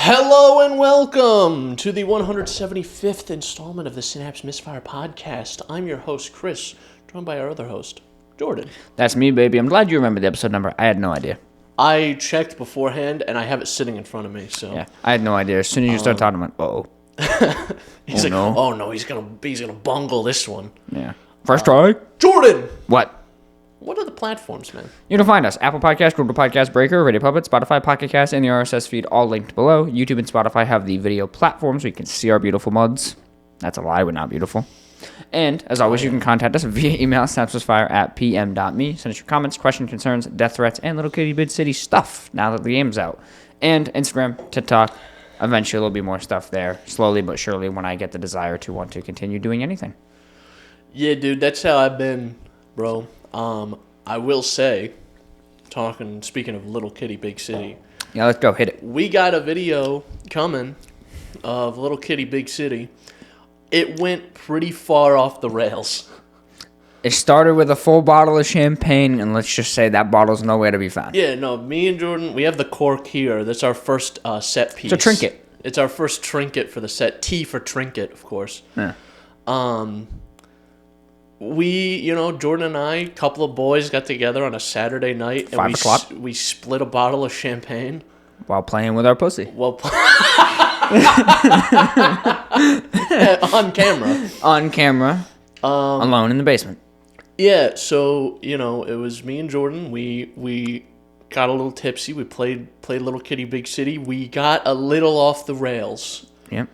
Hello and welcome to the 175th installment of the Synapse Misfire Podcast. I'm your host, Chris, joined by our other host, Jordan. That's me, baby. I'm glad you remembered the episode number. I had no idea. I checked beforehand, and I have it sitting in front of me, so... Yeah, I had no idea. As soon as you started talking, I went, uh-oh. He's like, no. Oh no, he's gonna bungle this one. Yeah. First try. Jordan! What? What are the platforms, man? You can find us. Apple Podcast, Google Podcast, Breaker, Radio Puppet, Spotify, Pocket Cast, and the RSS feed all linked below. YouTube and Spotify have the video platforms where you can see our beautiful muds. That's a lie, we're not beautiful. And, as always, you can contact us via email, synapsemisfire@pm.me. Send us your comments, questions, concerns, death threats, and Little Kitty Big City stuff now that the game's out. And Instagram, TikTok. Eventually, there'll be more stuff there, slowly but surely, when I get the desire to want to continue doing anything. Yeah, dude, that's how I've been, bro. I will say, speaking of Little Kitty Big City. Yeah, let's go, hit it. We got a video coming of Little Kitty Big City. It went pretty far off the rails. It started with a full bottle of champagne, and let's just say that bottle's nowhere to be found. Yeah, no, me and Jordan, we have the cork here. That's our first set piece. It's a trinket. It's our first trinket for the set. T for trinket, of course. Yeah. Jordan and I, a couple of boys got together on a Saturday night. 5 o'clock. We split a bottle of champagne. While playing with our pussy. On camera. On camera. Alone in the basement. Yeah, so, it was me and Jordan. We got a little tipsy. We played Little Kitty Big City. We got a little off the rails. Yep.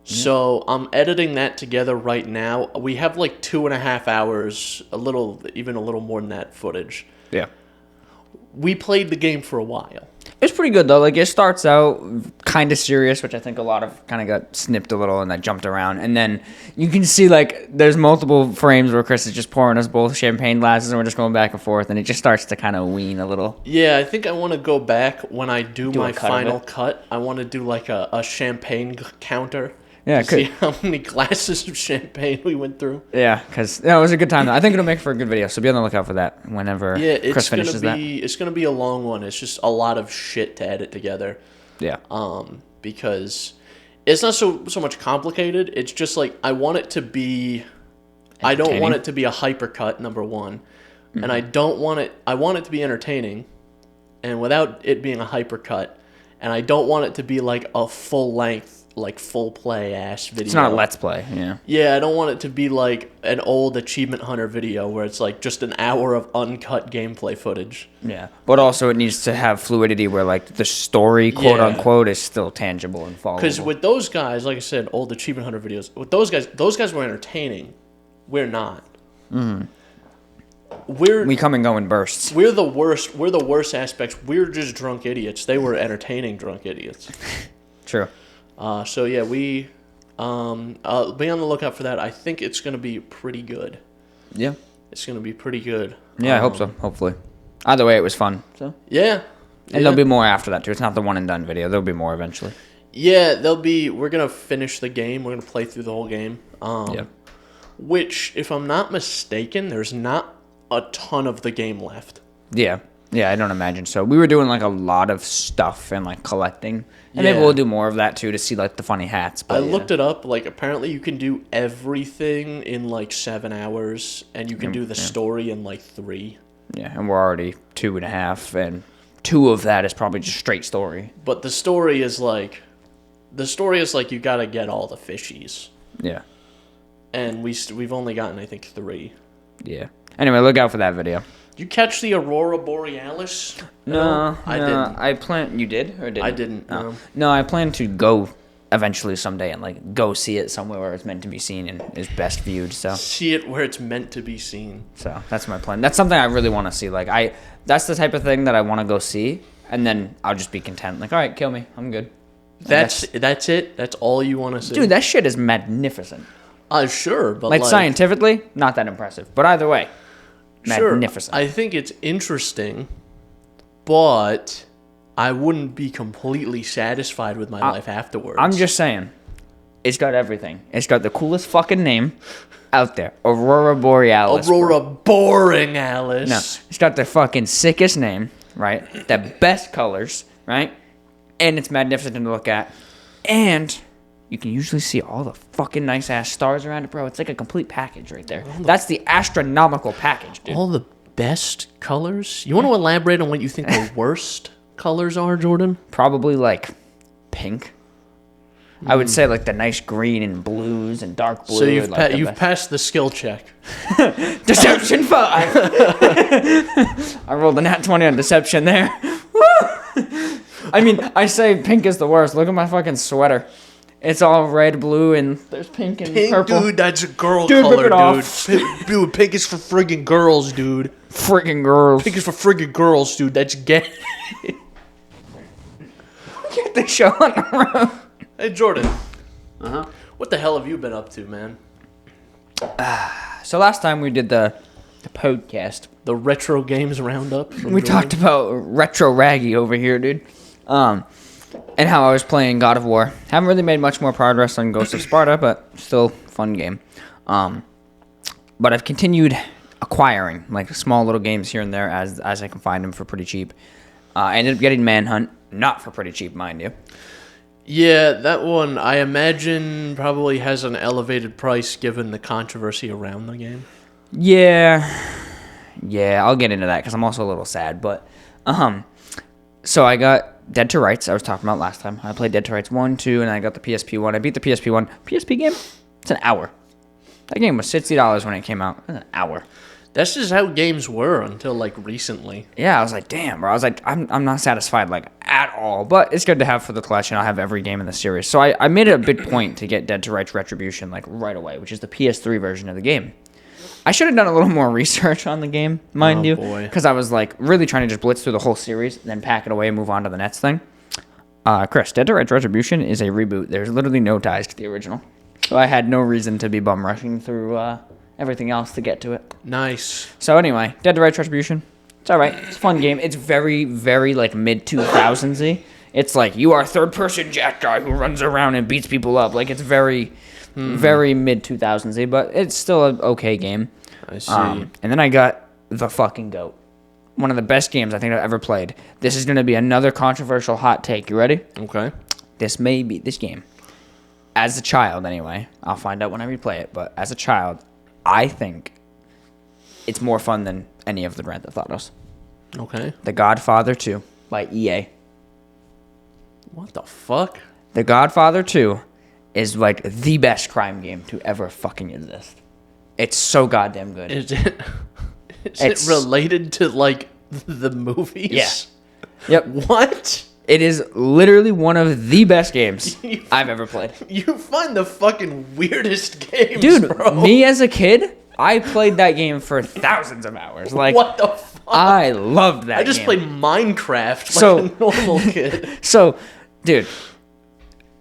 So I'm editing that together right now. We have like 2.5 hours, even a little more than that footage. Yeah. We played the game for a while. It's pretty good, though. Like, it starts out kind of serious, which I think a lot of kind of got snipped a little and that jumped around. And then you can see, like, there's multiple frames where Chris is just pouring us both champagne glasses and we're just going back and forth. And it just starts to kind of wean a little. Yeah, I think I want to go back when I do my final cut. I want to do, like, a champagne counter. Yeah, see how many glasses of champagne we went through. Yeah, because it was a good time. I think it'll make for a good video, so be on the lookout for that whenever Chris finishes that. It's going to be a long one. It's just a lot of shit to edit together. Yeah. Because it's not so much complicated. It's just like I want it to be... I don't want it to be a hypercut, number one. Mm-hmm. And I want it to be entertaining. And without it being a hypercut. And I don't want it to be like a full-length, like full play ass video. It's not a let's play, yeah. Yeah, I don't want it to be like an old Achievement Hunter video where it's like just an hour of uncut gameplay footage. Yeah, but also it needs to have fluidity where like the story, quote unquote, is still tangible and followable. Because with those guys, like I said, old Achievement Hunter videos, with those guys were entertaining. We're not. Mm-hmm. We come and go in bursts. We're the worst aspects. We're just drunk idiots. They were entertaining drunk idiots. True. So yeah, we be on the lookout for that. I think it's going to be pretty good. Yeah. It's going to be pretty good. Yeah, I hope so, hopefully. Either way, it was fun. So yeah. And there'll be more after that, too. It's not the one and done video. There'll be more eventually. Yeah, we're going to finish the game. We're going to play through the whole game. Yeah. Which, if I'm not mistaken, there's not a ton of the game left. Yeah. Yeah, I don't imagine so. We were doing like a lot of stuff and like collecting. And maybe we'll do more of that too to see like the funny hats. But, I looked it up. Like apparently you can do everything in like 7 hours, and you can do the story in like 3. Yeah, and we're already 2.5, and 2 of that is probably just straight story. But the story is like you gotta get all the fishies. Yeah. And we've only gotten I think 3. Yeah. Anyway, look out for that video. Did you catch the Aurora Borealis? No, I didn't. You did or didn't? I didn't. No. No, I plan to go eventually someday and like go see it somewhere where it's meant to be seen and is best viewed. So see it where it's meant to be seen. So that's my plan. That's something I really want to see. Like that's the type of thing that I want to go see, and then I'll just be content. Like, all right, kill me, I'm good. That's it. That's all you want to see. Dude, that shit is magnificent. Sure, but like scientifically, not that impressive. But either way. Magnificent. Sure, I think it's interesting, but I wouldn't be completely satisfied with my life afterwards. I'm just saying, it's got everything. It's got the coolest fucking name out there, Aurora Borealis. Aurora Boring Alice. No, it's got the fucking sickest name, right? The best colors, right? and it's magnificent to look at, and you can usually see all the fucking nice ass stars around it, bro. It's like a complete package right there. That's the astronomical package, dude. All the best colors. You want to elaborate on what you think the worst colors are, Jordan? Probably like pink. I would say like the nice green and blues and dark blue. So you've like you've passed the skill check. Deception 5. I rolled a nat 20 on deception there. I mean, I say pink is the worst. Look at my fucking sweater. It's all red, blue, and there's pink and purple. Dude, that's a girl Dude, color, rip it off. Dude, pink is for friggin' girls, dude. Friggin' girls. Pink is for friggin' girls, dude. That's gay. Get the show on the road. Hey, Jordan. What the hell have you been up to, man? So last time we did the podcast, The retro games roundup. we talked about retro raggy over here, dude. And how I was playing God of War. Haven't really made much more progress on Ghost of Sparta, but still fun game. But I've continued acquiring like small little games here and there as I can find them for pretty cheap. I ended up getting Manhunt, not for pretty cheap, mind you. Yeah, that one, I imagine, probably has an elevated price given the controversy around the game. Yeah, I'll get into that because I'm also a little sad. But, so I got Dead to Rights, I was talking about last time. I played Dead to Rights 1, 2, and I got the PSP 1. I beat the PSP 1. PSP game? It's an hour. That game was $60 when it came out. It was an hour. That's just how games were until, like, recently. Yeah, I was like, damn, bro. I was like, I'm not satisfied, like, at all. But it's good to have for the collection. I'll have every game in the series. So I made it a big point to get Dead to Rights Retribution, like, right away, which is the PS3 version of the game. I should have done a little more research on the game, mind you. Because I was, like, really trying to just blitz through the whole series, then pack it away and move on to the next thing. Chris, Dead to Rights Retribution is a reboot. There's literally no ties to the original. So I had no reason to be bum rushing through everything else to get to it. Nice. So anyway, Dead to Rights Retribution. It's alright. It's a fun game. It's very, very, like, mid-2000s-y. It's like, you are a third-person Jack guy who runs around and beats people up. Like, it's very, very mid-2000s-y, but it's still an okay game. I see. And then I got the fucking GOAT. One of the best games I think I've ever played. This is going to be another controversial hot take. You ready? Okay. This game. As a child, anyway. I'll find out when I replay it, but as a child, I think it's more fun than any of the Grand Theft Autos. Okay. The Godfather 2 by EA. What the fuck? The Godfather 2 is like the best crime game to ever fucking exist. It's so goddamn good. Is it related to, like, the movies? Yeah. Yep. What? It is literally one of the best games I've ever played. You find the fucking weirdest games, Dude, bro. me as a kid, I played that game for thousands of hours. Like, what the fuck? I loved that game. I just played Minecraft like a normal kid. So, dude,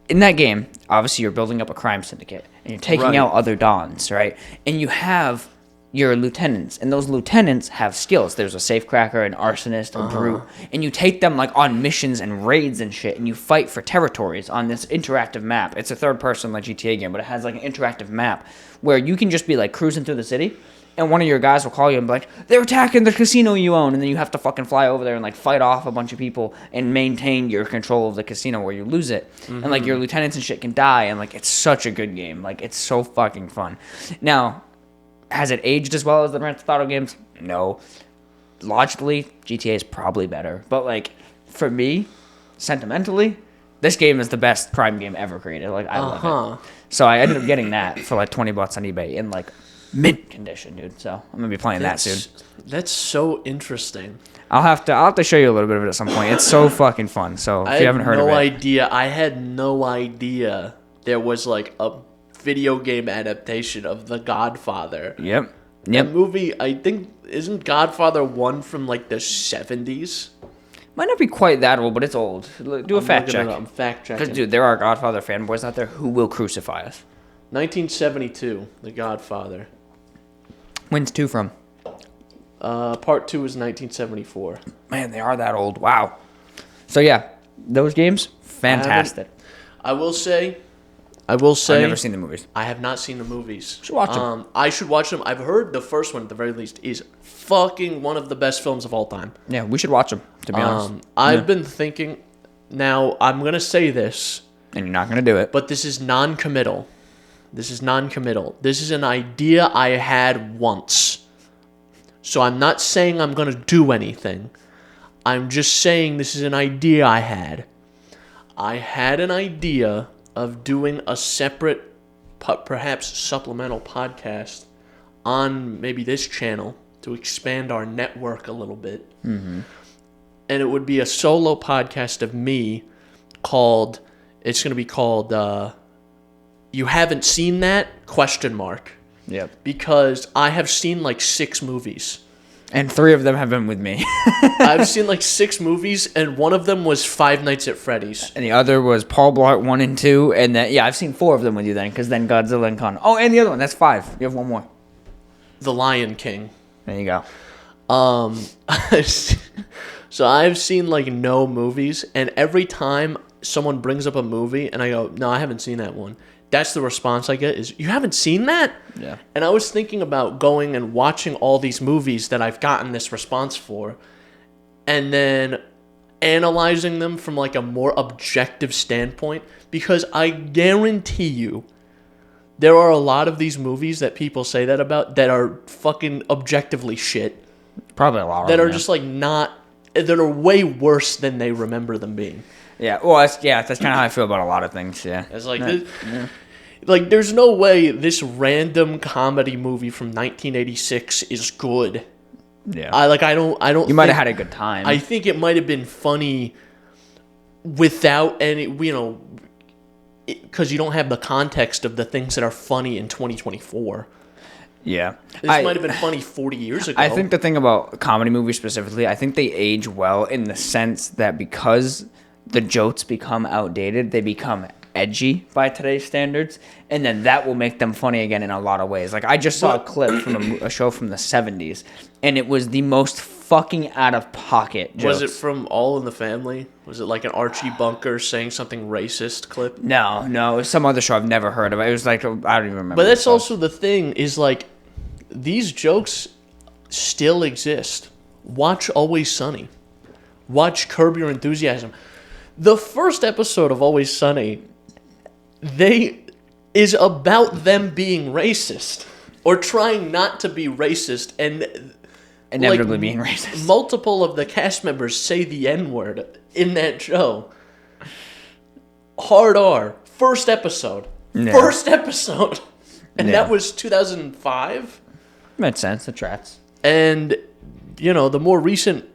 in that game, obviously you're building up a crime syndicate, and you're taking out other dons, right? And you have your lieutenants, and those lieutenants have skills. There's a safecracker, an arsonist, a brute, and you take them like on missions and raids and shit, and you fight for territories on this interactive map. It's a third-person like GTA game, but it has like an interactive map where you can just be like cruising through the city, and one of your guys will call you and be like, they're attacking the casino you own, and then you have to fucking fly over there and like fight off a bunch of people and maintain your control of the casino where you lose it. And like your lieutenants and shit can die, and like it's such a good game. Like it's so fucking fun. Now, has it aged as well as the Grand Theft Auto games? No. Logically, GTA is probably better. But, like, for me, sentimentally, this game is the best crime game ever created. Like, I love it. So I ended up getting that for, like, $20 on eBay in, like, mint condition, dude. So I'm going to be playing that soon. That's so interesting. I'll have to show you a little bit of it at some point. It's so fucking fun. So if you haven't heard of it. I had no idea there was, like, a video game adaptation of The Godfather. Yep. That movie, I think, isn't Godfather 1 from like the 70s? Might not be quite that old, but it's old. Do a fact check. I'm fact checking. Because, dude, there are Godfather fanboys out there who will crucify us. 1972, The Godfather. When's 2 from? Part 2 is 1974. Man, they are that old. Wow. So, yeah, those games, fantastic. I will say, I've never seen the movies. I have not seen the movies. Should watch them. I should watch them. I've heard the first one, at the very least, is fucking one of the best films of all time. Yeah, we should watch them, to be honest. I've been thinking, Now, I'm going to say this. And you're not going to do it. But this is non-committal. This is an idea I had once. So I'm not saying I'm going to do anything. I'm just saying this is an idea I had. I had an idea of doing a separate, perhaps supplemental podcast on maybe this channel to expand our network a little bit. Mm-hmm. And it would be a solo podcast of me called, it's going to be called, You Haven't Seen That? ? Yep. Because I have seen like 6 movies. And 3 of them have been with me. I've seen like 6 movies, and one of them was Five Nights at Freddy's. And the other was Paul Blart 1 and 2, and then, yeah, I've seen 4 of them with you then, because then Godzilla and Kong. Oh, and the other one, that's 5. You have one more. The Lion King. There you go. So I've seen like no movies, and every time someone brings up a movie, and I go, no, I haven't seen that one. That's the response I get is, you haven't seen that? Yeah. And I was thinking about going and watching all these movies that I've gotten this response for, and then analyzing them from like a more objective standpoint, because I guarantee you there are a lot of these movies that people say that about that are fucking objectively shit. Probably a lot of that them, are just like not, that are way worse than they remember them being. Yeah, well, that's kind of how I feel about a lot of things, yeah. It's like, like, there's no way this random comedy movie from 1986 is good. Yeah. I don't You might have had a good time. I think it might have been funny without any, because you don't have the context of the things that are funny in 2024. Yeah. This might have been funny 40 years ago. I think the thing about comedy movies specifically, I think they age well in the sense that because the jokes become outdated, they become edgy by today's standards, and then that will make them funny again in a lot of ways. Like, I just saw a clip from a show from the 70s, and it was the most fucking out-of-pocket jokes. Was it from All in the Family? Was it like an Archie Bunker saying something racist clip? No, it was some other show I've never heard of. It was like, I don't even remember. But that's also the thing, is like, these jokes still exist. Watch Always Sunny. Watch Curb Your Enthusiasm. The first episode of Always Sunny, is about them being racist or trying not to be racist, and inevitably being racist. Multiple of the cast members say the N-word in that show. Hard R. First episode. Yeah. And that was 2005. Makes sense. It tracks. And, the more recent,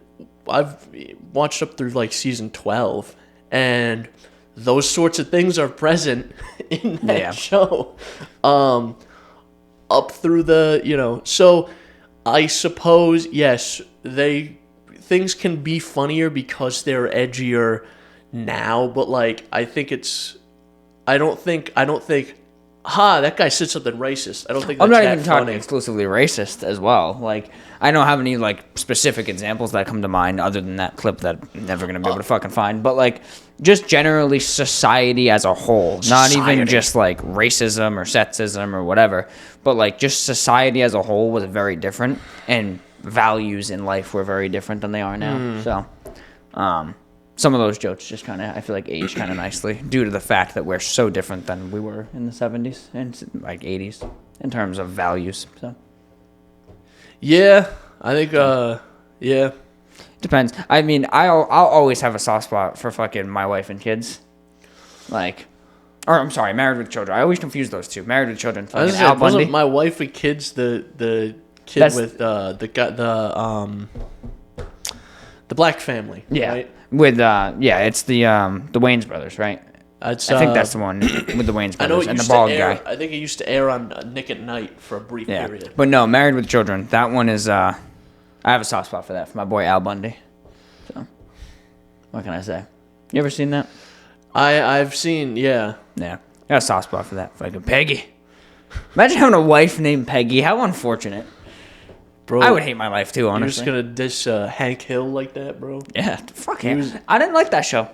I've watched up through like season 12, and those sorts of things are present in that show. Up through the, so I suppose, yes, things can be funnier because they're edgier now, but like, I don't think, that guy said something racist. I don't think that's I'm not that even talking funny. exclusively racist as well. Like, I don't have any like specific examples that come to mind other than that clip that I'm never gonna be able to fucking find. But like, just generally society as a whole, not even just like racism or sexism or whatever, but like just society as a whole was very different, and values in life were very different than they are now. So, some of those jokes just kind of, I feel like, aged kind of nicely due to the fact that we're so different than we were in the 70s and like 80s in terms of values. So, yeah, I think, yeah. Depends. I mean, I'll always have a soft spot for fucking My Wife and Kids. Like, or I'm sorry, Married with Children. I always confuse those two. Married with Children. Fucking Al Bundy. Wasn't My Wife and Kids the kid with the black family? Yeah. Right? With it's the Wayans brothers, right? I think that's the one with the Wayans brothers and the bald guy. I think it used to air on Nick at Night for a brief period. But no, Married with Children. That one is. I have a soft spot for that, for my boy Al Bundy. So, what can I say? You ever seen that? I've seen, yeah. Yeah, I got a soft spot for that. Fucking Peggy. Imagine having a wife named Peggy. How unfortunate. Bro, I would hate my life too, honestly. You're just gonna dish Hank Hill like that, bro? Yeah, fuck him. I didn't like that show.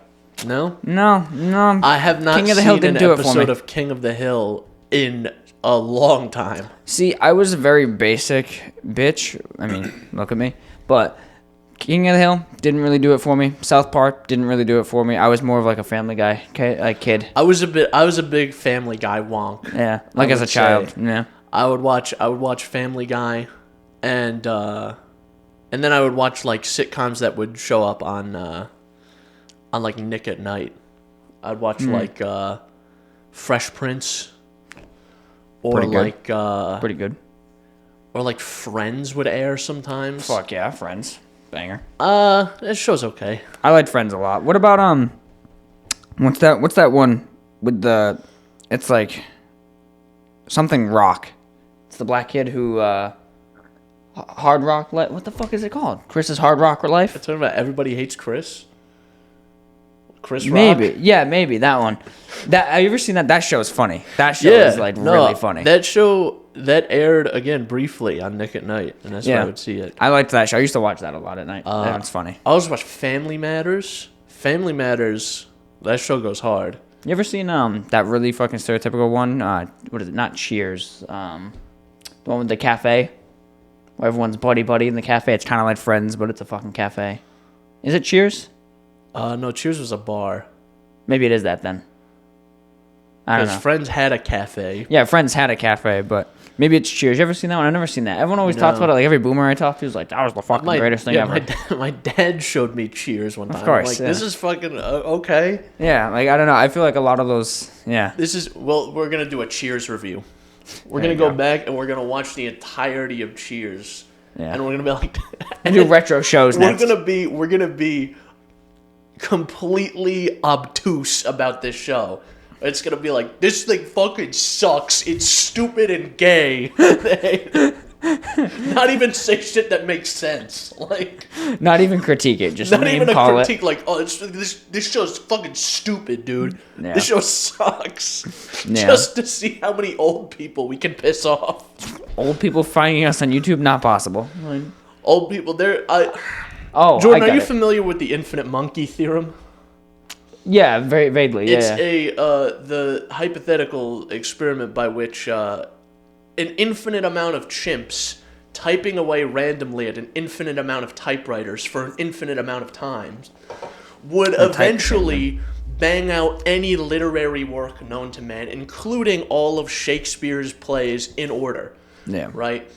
No? No. I have not King of the Hill didn't do it for me. An episode of King of the Hill in a long time. See, I was a very basic bitch. I mean, look at me. But King of the Hill didn't really do it for me. South Park didn't really do it for me. I was more of like a Family Guy kid. I was a big Family Guy wonk. Yeah, like as a child. Yeah. I would watch Family Guy, and then I would watch like sitcoms that would show up on like Nick at Night. I'd watch like Fresh Prince, or like pretty good, or like Friends would air sometimes. Fuck yeah, Friends, banger. That show's okay. I liked Friends a lot. What about what's that one with the? It's like something Rock. It's the black kid who Hard Rock. What the fuck is it called? Chris's Hard Rock Life. It's talking about Everybody Hates Chris. Chris Rock? Maybe that one. Have you ever seen that? That show is funny. That show is really funny. That show that aired again briefly on Nick at Night, and that's where I would see it. I liked that show. I used to watch that a lot at night. That one's funny. I also watch Family Matters. Family Matters. That show goes hard. You ever seen that really fucking stereotypical one? What is it? Not Cheers. The one with the cafe, where everyone's buddy in the cafe. It's kind of like Friends, but it's a fucking cafe. Is it Cheers? No, Cheers was a bar. Maybe it is that then. I don't know. Because Friends had a cafe. Yeah, Friends had a cafe, but maybe it's Cheers. You ever seen that one? I've never seen that. Everyone always talks about it. Like every boomer I talk to is like, that was the fucking greatest thing ever. My dad showed me Cheers one time. Of course. I'm like, this is fucking okay. Yeah, like I don't know. I feel like a lot of those. Yeah. We're gonna do a Cheers review. We're gonna go back and we're gonna watch the entirety of Cheers. Yeah. And we're gonna be like, and do retro shows. Next. We're gonna be completely obtuse about this show. It's gonna be like, this thing fucking sucks. It's stupid and gay. Not even say shit that makes sense. Like, not even critique it. Just not even a critique. It. Like, oh, this show's fucking stupid, dude. Yeah. This show sucks. Yeah. Just to see how many old people we can piss off. Old people finding us on YouTube, not possible. Old people, Jordan, are you familiar with the infinite monkey theorem? Yeah, very vaguely. Yeah, it's the hypothetical experiment by which an infinite amount of chimps typing away randomly at an infinite amount of typewriters for an infinite amount of time would eventually bang out any literary work known to man, including all of Shakespeare's plays in order. Yeah. Right?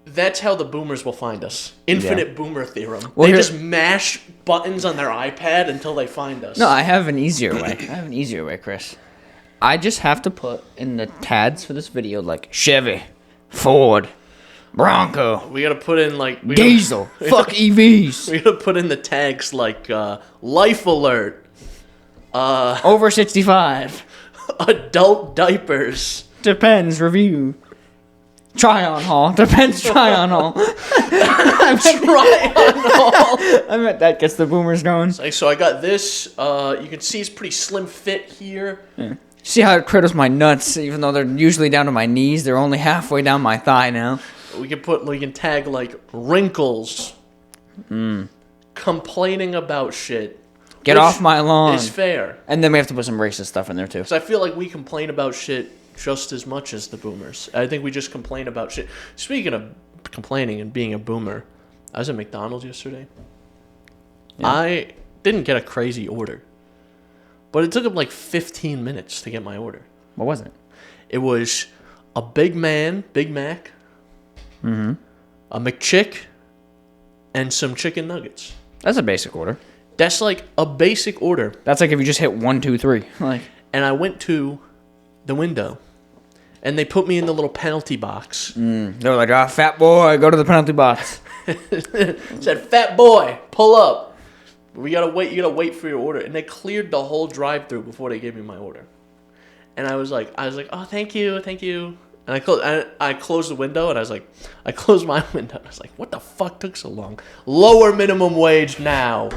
That's how the boomers will find us. Infinite boomer theorem. Well, they just mash buttons on their iPad until they find us. No, I have an easier way. Chris. I just have to put in the tags for this video like Chevy, Ford, Bronco. We gotta put in like diesel. Fuck EVs. We gotta put in the tags like life alert, over 65, adult diapers. Depends review. Try on haul. Depends try on haul. Try on haul. I bet that gets the boomers going. So I got this. You can see it's pretty slim fit here. Yeah. See how it critters my nuts, even though they're usually down to my knees. They're only halfway down my thigh now. We can tag like wrinkles. Complaining about shit. Get off my lawn. It's fair. And then we have to put some racist stuff in there too. Because I feel like we complain about shit just as much as the boomers. I think we just complain about shit. Speaking of complaining and being a boomer, I was at McDonald's yesterday. Yeah. I didn't get a crazy order, but it took them like 15 minutes to get my order. What was it? It was a Big Mac, a McChick, and some chicken nuggets. That's a basic order. That's like a basic order. That's like if you just hit 1, 2, 3. Like, and I went to the window. And they put me in the little penalty box. They were like, fat boy, go to the penalty box. Said, fat boy, pull up. You gotta wait for your order. And they cleared the whole drive-thru before they gave me my order. And I was like, oh, thank you. And I closed the window, and I closed my window. And I was like, what the fuck took so long? Lower minimum wage now.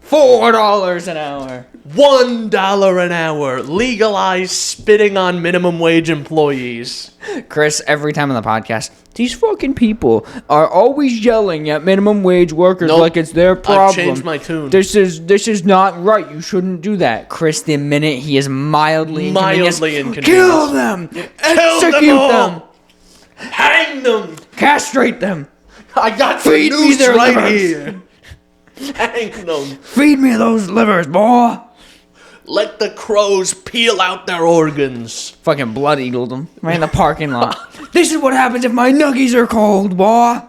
$4 an hour. $1 an hour. Legalize spitting on minimum wage employees. Chris, every time on the podcast, these fucking people are always yelling at minimum wage workers like it's their problem. I've changed my tune. This is not right. You shouldn't do that. Chris, the minute he is mildly inconvenienced, kill them. Execute them. Hang them. Castrate them. I got Feed the noose me their right livers. here. Hang them. Feed me those livers, boy. Let the crows peel out their organs. Fucking blood eagled them right in the parking lot. This is what happens if my nuggies are cold, boy.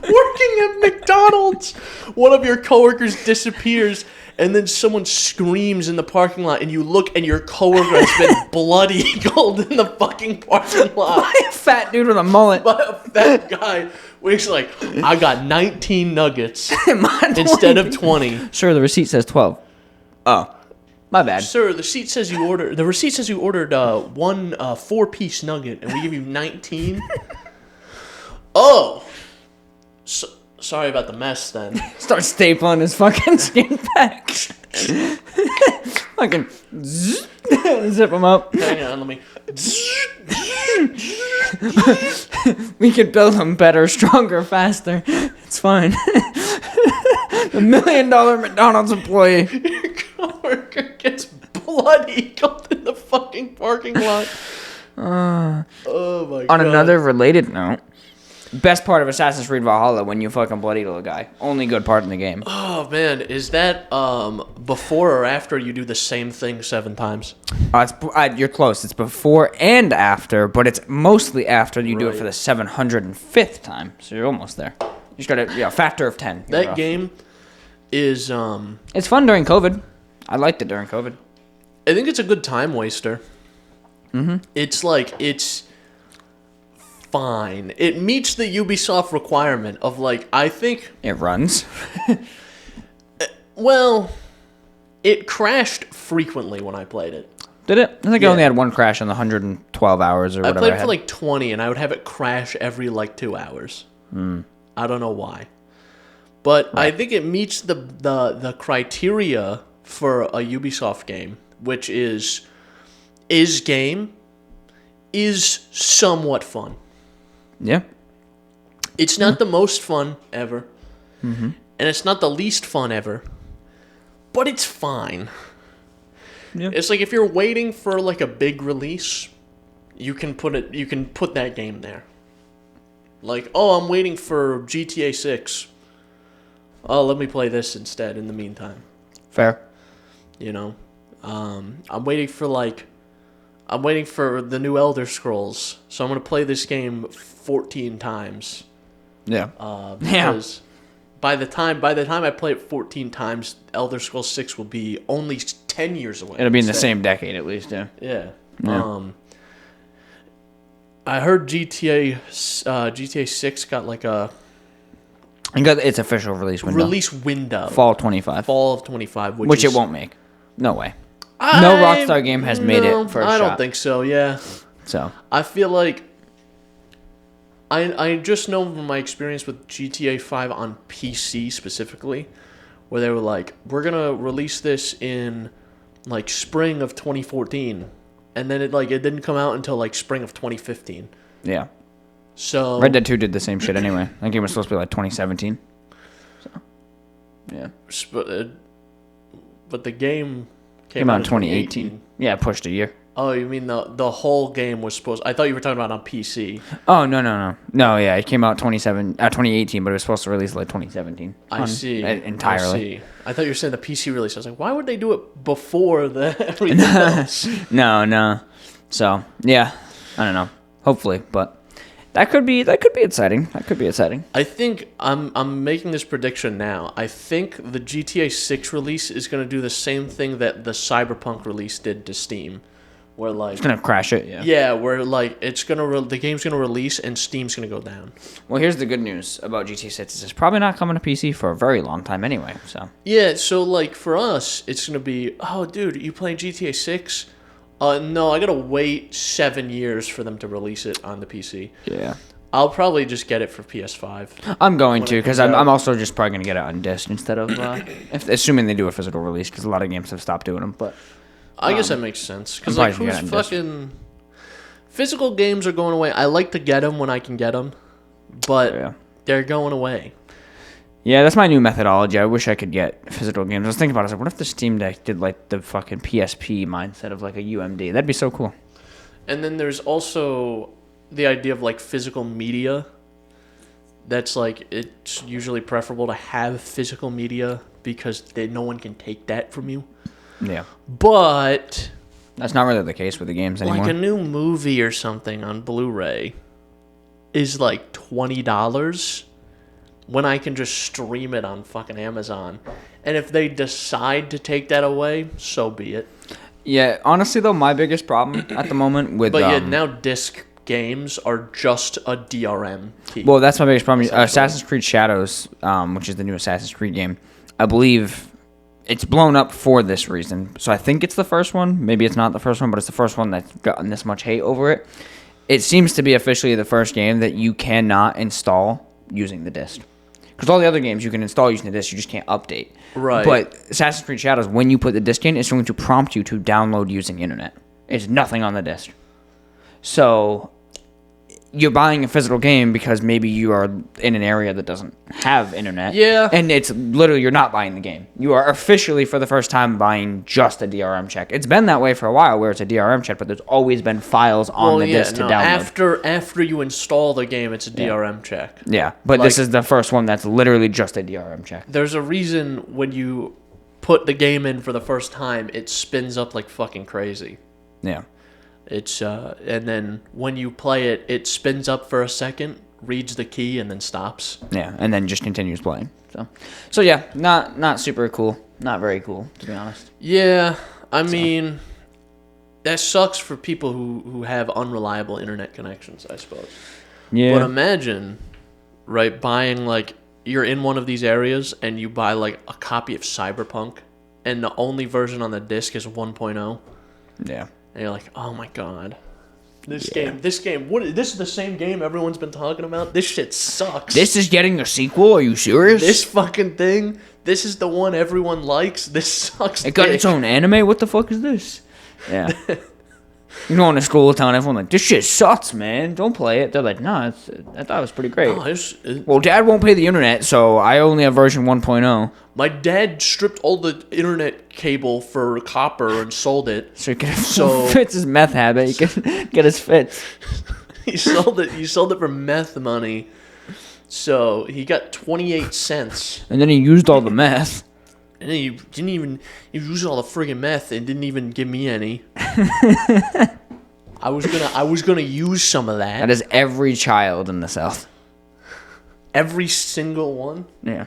Working at McDonald's, one of your coworkers disappears, and then someone screams in the parking lot, and you look, and your coworker has been blood eagled in the fucking parking lot. By a fat dude with a mullet. By a fat guy, where he's like, I got 19 nuggets instead of 20. Sure, the receipt says 12. Oh, my bad. Sir, the receipt says you ordered one 4-piece nugget, and we give you 19. Oh, sorry about the mess then. Start stapling his fucking skin back. Fucking zip him up. Hang on, let me. We could build him better, stronger, faster. It's fine. The $1 million McDonald's employee. Your coworker gets blood eagled in the fucking parking lot. Oh my god. On another related note, best part of Assassin's Creed Valhalla when you fucking blood eagle a guy. Only good part in the game. Oh man, is that before or after you do the same thing 7 times? You're close. It's before and after, but it's mostly after you do it for the 705th time. So you're almost there. You just got a factor of 10. That game is It's fun during COVID. I liked it during COVID. I think it's a good time waster. Mm-hmm. It's fine. It meets the Ubisoft requirement of I think it runs. Well, it crashed frequently when I played it. Did it? I think I only had one crash in the 112 hours or whatever. I played it for 20, and I would have it crash every 2 hours. I don't know why, but I think it meets the criteria for a Ubisoft game, which is somewhat fun. Yeah. It's not the most fun ever, and it's not the least fun ever, but it's fine. Yeah. It's like if you're waiting for a big release, you can put that game there. I'm waiting for GTA 6. Oh, let me play this instead in the meantime. Fair. I'm waiting for the new Elder Scrolls, so I'm gonna play this game 14 times. Yeah. Because by the time I play it 14 times, Elder Scrolls 6 will be only 10 years away. It'll be in the same decade at least. Yeah. Yeah. I heard GTA 6 got its official release window. Fall 25. Fall of 25, which it won't make. No way. No Rockstar game has made it for a shot. I don't think so, yeah. So I feel like I just know from my experience with GTA 5 on PC specifically, where they were we're gonna release this in spring of 2014, and then it didn't come out until spring of 2015. Yeah. So Red Dead 2 did the same shit anyway. That game was supposed to be 2017. So yeah. But the game came out in 2018. Yeah, it pushed a year. Oh, you mean the whole game was supposed... I thought you were talking about on PC. Oh, no. No, yeah, it came out 2018, but it was supposed to release 2017. I see. Entirely. I thought you were saying the PC release. I was like, why would they do it before everything else? No. So, yeah, I don't know. Hopefully, but... That could be exciting. I think I'm making this prediction now. I think the GTA 6 release is going to do the same thing that the Cyberpunk release did to Steam, where it's going to crash it. Yeah. Yeah, where it's going to the game's going to release and Steam's going to go down. Well, here's the good news about GTA 6: it's probably not coming to PC for a very long time anyway. So. Yeah. So for us, it's going to be, oh, dude, you playing GTA 6? No, I gotta wait 7 years for them to release it on the PC. Yeah. I'll probably just get it for PS5. I'm going to, because I'm also just probably going to get it on disc instead of, assuming they do a physical release, because a lot of games have stopped doing them. But I guess that makes sense, because who's fucking... Physical games are going away. I like to get them when I can get them, but they're going away. Yeah, that's my new methodology. I wish I could get physical games. I was thinking about it. I was like, what if the Steam Deck did the fucking PSP mindset of a UMD? That'd be so cool. And then there's also the idea of physical media. that's like, it's usually preferable to have physical media because no one can take that from you. Yeah. But That's not really the case with the games anymore. like a new movie or something on Blu-ray is like $20 when I can just stream it on fucking Amazon. And if they decide to take that away, so be it. Yeah, honestly though, my biggest problem at the moment with now disc games are just a DRM key. well, that's my biggest problem. Assassin's Creed Shadows, which is the new Assassin's Creed game, I believe it's blown up for this reason. So I think it's the first one. Maybe it's not the first one, but it's the first one that's gotten this much hate over it. It seems to be officially the first game that you cannot install using the disc. Because all the other games you can install using the disc, you just can't update. Right. But Assassin's Creed Shadows, when you put the disc in, it's going to prompt you to download using internet. It's nothing on the disc. So you're buying a physical game because maybe you are in an area that doesn't have internet. Yeah. And it's literally, you're not buying the game. You are officially, for the first time, buying just a DRM check. It's been that way for a while, where it's a DRM check, but there's always been files on the disc to download. After you install the game, it's a DRM check. Yeah, but this is the first one that's literally just a DRM check. There's a reason when you put the game in for the first time, it spins up like fucking crazy. Yeah. It's and then when you play it, it spins up for a second, reads the key, and then stops. Yeah, and then just continues playing. So yeah, not super cool. Not very cool, to be honest. Yeah, I mean, that sucks for people who have unreliable internet connections, I suppose. Yeah. But imagine, right, buying, like, you're in one of these areas, and you buy, like, a copy of Cyberpunk, and the only version on the disc is 1.0. Yeah. And you're like, oh my god. This game, this is the same game everyone's been talking about? This shit sucks. This is getting a sequel? Are you serious? This fucking thing, this is the one everyone likes? This sucks. It got its own anime? What the fuck is this? Yeah. You go into school telling everyone, like, this shit sucks, man. Don't play it. They're like, no, I thought it was pretty great. No, well, Dad won't pay the internet, so I only have version 1.0. My dad stripped all the internet cable for copper and sold it. So he can fits his meth habit. He can get his fits. He sold it for meth money. So he got 28 cents. And then he used all the meth. And then you used all the friggin' meth and didn't even give me any. I was gonna use some of that. That is every child in the South. Every single one? Yeah.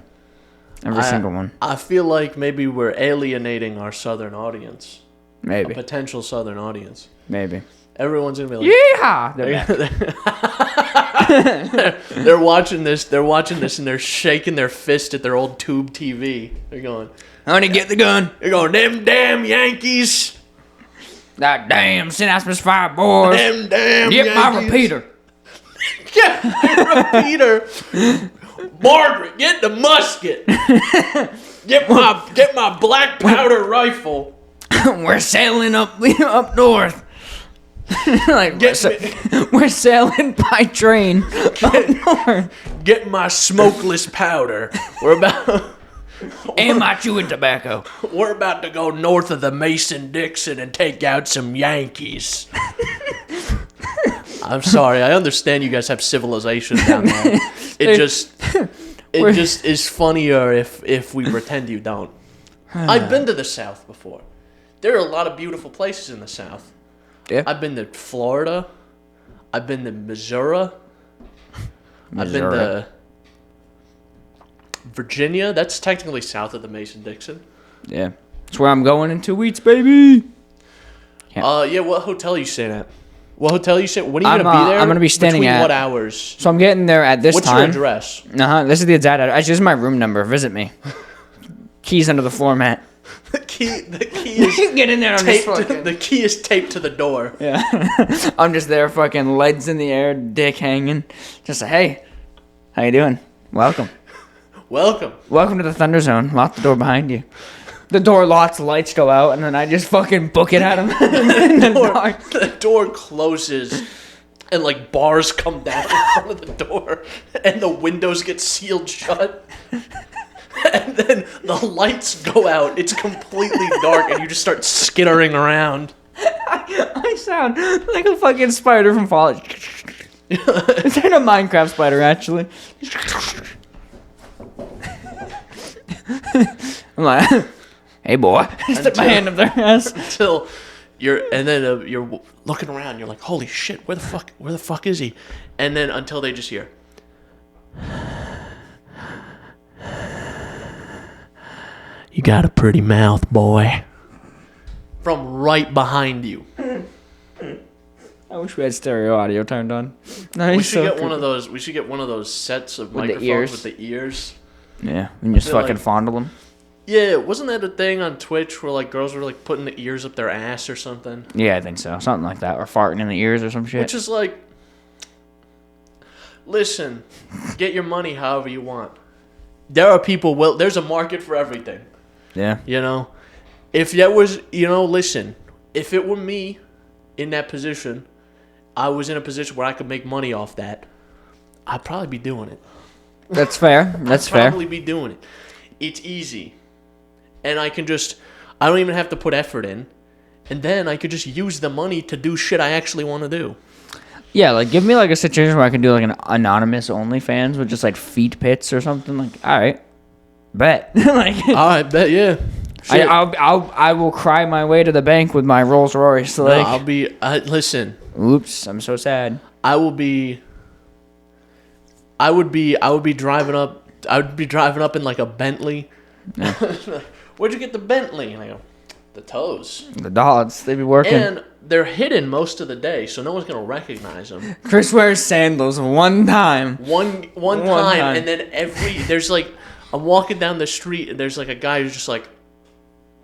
Every single one. I feel like maybe we're alienating our Southern audience. Maybe. A potential Southern audience. Maybe. Everyone's gonna be like, yeehaw! They're watching this and they're shaking their fist at their old tube TV. They're going, honey, get the gun. They're going, them damn Yankees. That damn Synapse Misfire boys. Them damn get Yankees. My repeater. Get my repeater. Margaret, get the musket. Get my black powder rifle. We're sailing up north. Like we're sailing by train up north. Get my smokeless powder. And my chewing tobacco. We're about to go north of the Mason-Dixon and take out some Yankees. I'm sorry. I understand you guys have civilization down there. It just is funnier if we pretend you don't. I've been to the South before. There are a lot of beautiful places in the South. Yeah. I've been to Florida. I've been to Missouri. I've been to Virginia. That's technically south of the Mason-Dixon. Yeah. That's where I'm going in 2 weeks, baby. Yeah, what hotel are you staying at? What hotel are you staying at? When are you going to be there? I'm going to be standing Between at... what hours? So I'm getting there at this What's time. What's your address? This is the exact address. Actually, this is my room number. Visit me. Keys under the floor mat. The key is get in there. The key is taped to the door. Yeah. I'm just there, fucking legs in the air, dick hanging. Just like, hey, how you doing? Welcome to the Thunder Zone. Lock the door behind you. The door locks, lights go out, and then I just fucking book it at him. The door closes, and like bars come down in front of the door, and the windows get sealed shut. And then the lights go out. It's completely dark, and you just start skittering around. I sound like a fucking spider from Fallout. It's in a Minecraft spider, actually. I'm like, hey, boy. Stick my hand up their ass. Until you're looking around. You're like, holy shit, where the fuck is he? And then until they just hear, you got a pretty mouth, boy. From right behind you. I wish we had stereo audio turned on. We should get one of those. We should get one of those sets of microphones with the ears. Yeah, and just fucking fondle them. Yeah, wasn't that a thing on Twitch where like girls were like putting the ears up their ass or something? Yeah, I think so. Something like that, or farting in the ears or some shit. Which is like, listen, get your money however you want. There are people. Well, there's a market for everything. Yeah. You know, if that was, listen, if it were me in that position, I was in a position where I could make money off that, I'd probably be doing it. That's fair. That's fair. I'd probably be doing it. It's easy. And I don't even have to put effort in. And then I could just use the money to do shit I actually want to do. Yeah, like give me like a situation where I can do like an anonymous OnlyFans with just like feet pits or something. Like, all right, bet. Like, all right, bet, yeah. I will cry my way to the bank with my Rolls Royce. Like, listen. Oops, I'm so sad. I would be driving up. I would be driving up in like a Bentley. Yeah. Where'd you get the Bentley? And I go, the toes. The dogs, they be working. And they're hidden most of the day, so no one's gonna recognize them. Chris wears sandals one time. One time, and then there's like, I'm walking down the street, and there's like a guy who's just like,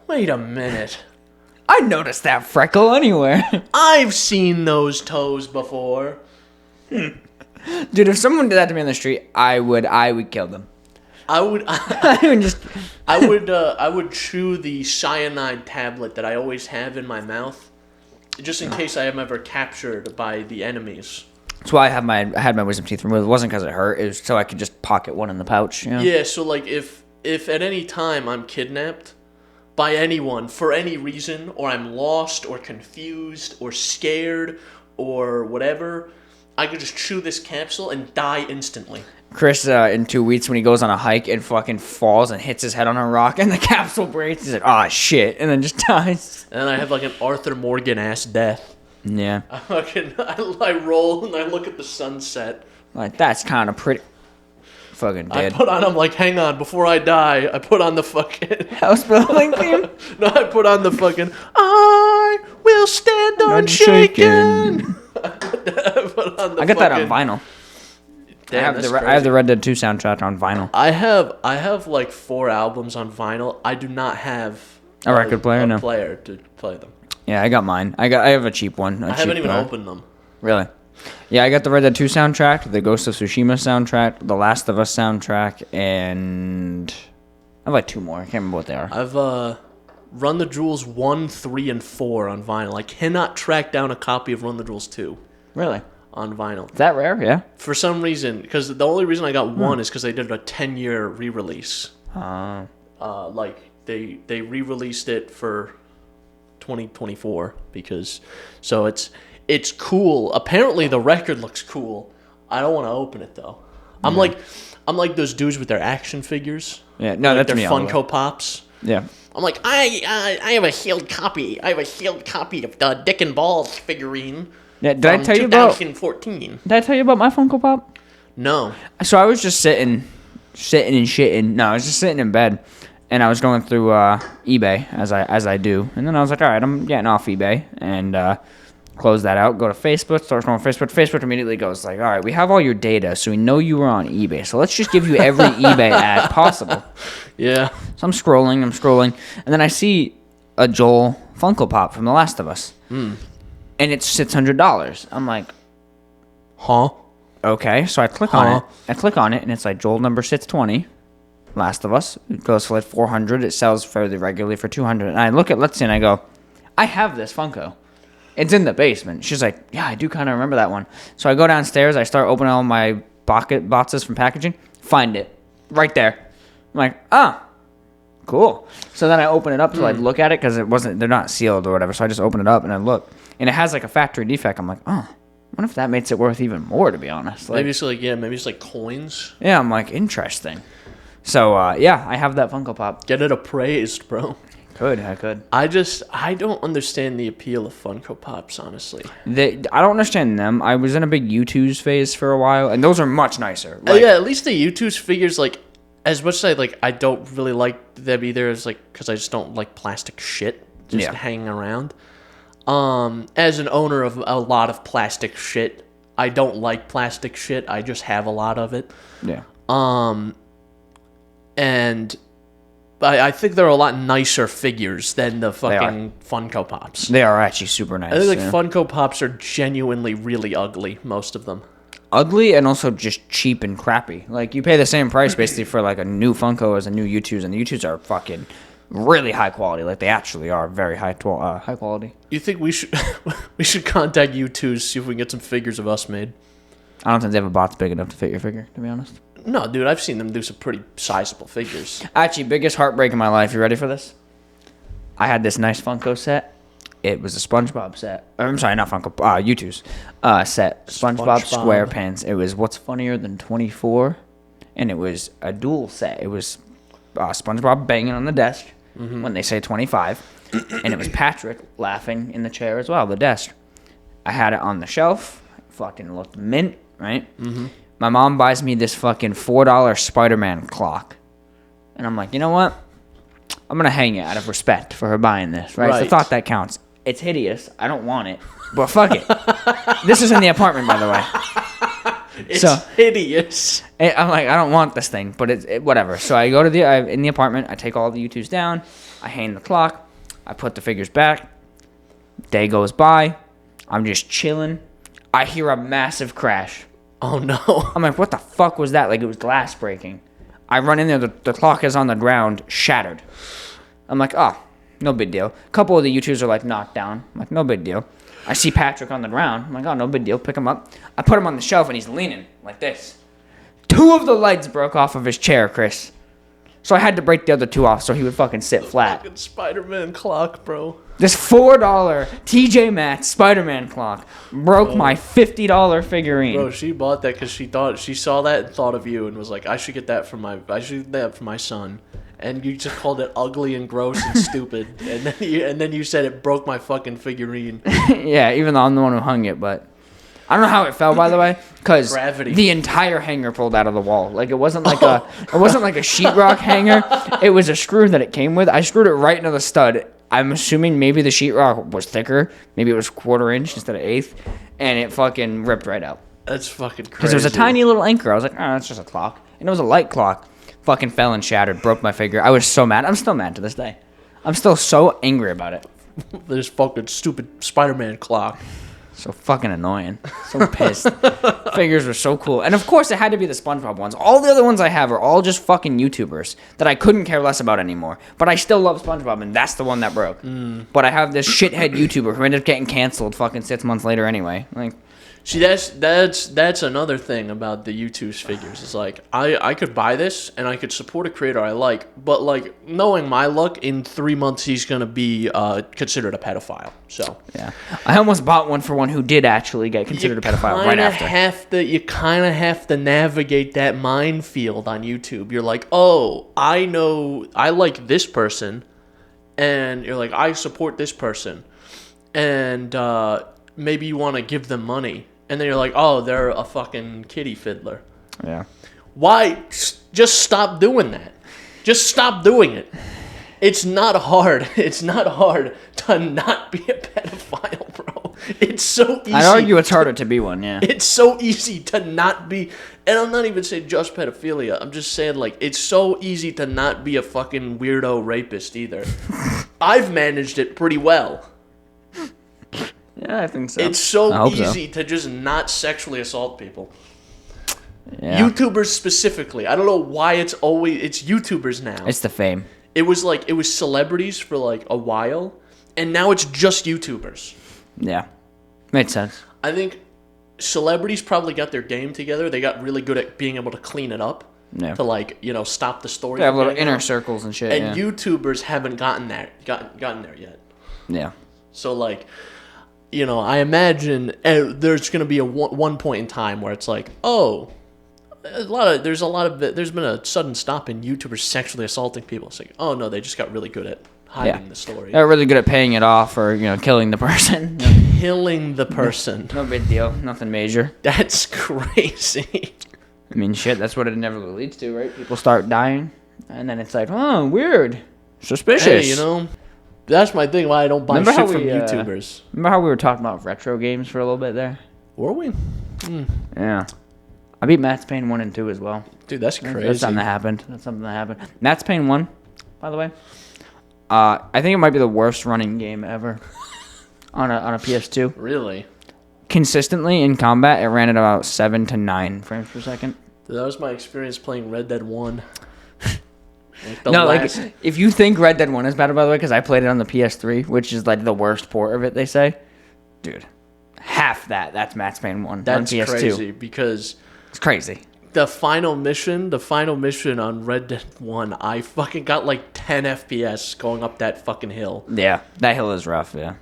wait a minute. I noticed that freckle anywhere. I've seen those toes before. Dude, if someone did that to me on the street, I would kill them. I would just I would chew the cyanide tablet that I always have in my mouth, just in case I am ever captured by the enemies. That's why I had my wisdom teeth removed. It wasn't because it hurt. It was so I could just pocket one in the pouch. You know? Yeah. So like if at any time I'm kidnapped by anyone for any reason, or I'm lost or confused or scared or whatever, I could just chew this capsule and die instantly. Chris, in 2 weeks, when he goes on a hike and fucking falls and hits his head on a rock and the capsule breaks, he's like, oh shit, and then just dies. And I have like an Arthur Morgan-ass death. Yeah. I roll and I look at the sunset. Like, that's kind of pretty. Fucking dead. I'm like, hang on, before I die, I put on the fucking house building theme. No, I put on the fucking I will stand unshaken. I got that on vinyl. Damn, I have the Red Dead 2 soundtrack on vinyl. I have like 4 albums on vinyl. I do not have a record player. No player to play them. Yeah, I got mine. I have a cheap one. I haven't even opened them. Really? Yeah, I got the Red Dead 2 soundtrack, the Ghost of Tsushima soundtrack, the Last of Us soundtrack, and I have like 2 more. I can't remember what they are. I've Run the Jewels 1, 3, and 4 on vinyl. I cannot track down a copy of Run the Jewels 2. Really? On vinyl. Is that rare? Yeah. For some reason, because the only reason I got 1 is because they did a 10-year re-release. Like they re-released it for 2024 so it's cool. Apparently the record looks cool. I don't want to open it though. I'm like those dudes with their action figures. Yeah, no, like that's their me. Funko Pops. Yeah. I'm like, I have a sealed copy. I have a sealed copy of the Dick and Balls figurine. Yeah, did I tell you about 2014? Did I tell you about my Funko Pop? No. So I was just sitting and shitting. No, I was just sitting in bed, and I was going through eBay as I do, and then I was like, all right, I'm getting off eBay, and close that out. Go to Facebook. Start going Facebook. Facebook immediately goes like, all right, we have all your data, so we know you were on eBay. So let's just give you every eBay ad possible. Yeah. So I'm scrolling, and then I see a Joel Funko Pop from The Last of Us. And it's $600. I'm like, huh? Okay, so I click on it. I click on it, and it's like Joel number 620, Last of Us. It goes for like $400. It sells fairly regularly for $200. And I look at Let's See, and I go, I have this Funko. It's in the basement. She's like, yeah, I do kind of remember that one. So I go downstairs. I start opening all my boxes from packaging. Find it right there. I'm like, cool. So then I open it up to like look at it because they're not sealed or whatever. So I just open it up and I look. And it has like a factory defect. I'm like, oh, wonder if that makes it worth even more, to be honest. Like, maybe it's like coins. Yeah, I'm like, interesting. So, yeah, I have that Funko Pop. Get it appraised, bro. I could. I don't understand the appeal of Funko Pops, honestly. I don't understand them. I was in a big U2's phase for a while, and those are much nicer. Like, yeah, at least the U2's figures, like, as much as I don't really like them either, as like, because I just don't like plastic shit just hanging around. As an owner of a lot of plastic shit, I don't like plastic shit. I just have a lot of it. Yeah. And I think they're a lot nicer figures than the fucking Funko Pops. They are actually super nice. I think Funko Pops are genuinely really ugly, most of them. Ugly and also just cheap and crappy. Like, you pay the same price basically for like a new Funko as a new U2s, and the U2s are fucking really high quality. Like, they actually are very high quality. You think we should contact U2s, see if we can get some figures of us made? I don't think they have a box big enough to fit your figure, to be honest. No, dude, I've seen them do some pretty sizable figures. Actually, biggest heartbreak in my life. You ready for this? I had this nice Funko set. It was a SpongeBob set. I'm sorry, not Funko. U2's set. SpongeBob SquarePants. It was What's Funnier Than 24, and it was a dual set. It was SpongeBob banging on the desk when they say 25, and it was Patrick laughing in the chair as well, the desk. I had it on the shelf. Fucking looked mint, right? Mm-hmm. My mom buys me this fucking $4 Spider-Man clock. And I'm like, you know what? I'm going to hang it out of respect for her buying this, right? It's the thought that counts. It's hideous. I don't want it. But fuck it. This is in the apartment, by the way. It's hideous. I'm like, I don't want this thing, but it's whatever. So I go to in the apartment. I take all the U2s down. I hang the clock. I put the figures back. Day goes by. I'm just chilling. I hear a massive crash. Oh, no. I'm like, what the fuck was that? Like, it was glass breaking. I run in there. The clock is on the ground, shattered. I'm like, oh, no big deal. A couple of the U2s are, like, knocked down. I'm like, no big deal. I see Patrick on the ground. I'm like, oh, no big deal. Pick him up. I put him on the shelf, and he's leaning like this. 2 of the lights broke off of his chair, Chris. So I had to break the other 2 off so he would fucking sit flat. Fucking Spider-Man clock, bro. This $4 TJ Maxx Spider-Man clock broke my $50 figurine. Bro, she bought that because she saw that and thought of you and was like, I should get that for my son. And you just called it ugly and gross and stupid. And then you said it broke my fucking figurine. Yeah, even though I'm the one who hung it, but I don't know how it fell, by the way, because the entire hanger pulled out of the wall. Like, it wasn't like a sheetrock hanger. It was a screw that it came with. I screwed it right into the stud. I'm assuming maybe the sheetrock was thicker. Maybe it was 1/4 inch instead of 1/8, and it fucking ripped right out. That's fucking crazy. Because it was a tiny little anchor. I was like, oh, that's just a clock. And it was a light clock. Fucking fell and shattered, broke my figure. I was so mad. I'm still mad to this day. I'm still so angry about it. This fucking stupid Spider-Man clock. So fucking annoying. So pissed. Figures were so cool. And of course it had to be the SpongeBob ones. All the other ones I have are all just fucking YouTubers that I couldn't care less about anymore. But I still love SpongeBob, and that's the one that broke. But I have this shithead YouTuber who ended up getting canceled fucking 6 months later anyway. Like, see, that's another thing about the U2's figures. It's like, I could buy this and I could support a creator I like, but like, knowing my luck, in 3 months he's gonna be considered a pedophile. So yeah, I almost bought one for one who did actually get considered a pedophile right after. You kind of have to navigate that minefield on YouTube. You're like, oh, I know I like this person, and you're like, I support this person, and maybe you want to give them money. And then you're like, oh, they're a fucking kitty fiddler. Yeah. Why? Just stop doing that. Just stop doing it. It's not hard. It's not hard to not be a pedophile, bro. It's so easy. I'd argue it's harder to be one, yeah. It's so easy to not be... And I'm not even saying just pedophilia. I'm just saying, like, it's so easy to not be a fucking weirdo rapist either. I've managed it pretty well. Yeah, I think so. It's so easy to just not sexually assault people. Yeah. YouTubers specifically. I don't know why it's YouTubers now. It's the fame. It was celebrities for like a while, and now it's just YouTubers. Yeah. Makes sense. I think celebrities probably got their game together. They got really good at being able to clean it up. Yeah. To like, stop the story. They have little inner circles and shit. And YouTubers haven't gotten there yet. Yeah. So like, I imagine there's going to be one point in time where it's like, oh, there's been a sudden stop in YouTubers sexually assaulting people. It's like, oh no, they just got really good at hiding the story. They're really good at paying it off or killing the person. Killing the person. No big deal. Nothing major. That's crazy. I mean, shit. That's what it inevitably leads to, right? People start dying, and then it's like, oh, weird, suspicious. Hey, that's my thing. Why I don't buy shit from YouTubers. Remember how we were talking about retro games for a little bit there? Were we? Yeah. I beat Max Payne 1 and 2 as well. Dude, that's crazy. That's something that happened. Max Payne 1, by the way, I think it might be the worst running game ever on a PS2. Really? Consistently in combat, it ran at about 7 to 9 frames per second. Dude, that was my experience playing Red Dead 1. If you think Red Dead 1 is bad, by the way, because I played it on the PS3, which is like the worst port of it, they say. Dude, half that's Max Payne 1 that's on PS2. Crazy because it's crazy. The final mission on Red Dead 1, I fucking got like 10 FPS going up that fucking hill. Yeah, that hill is rough, yeah.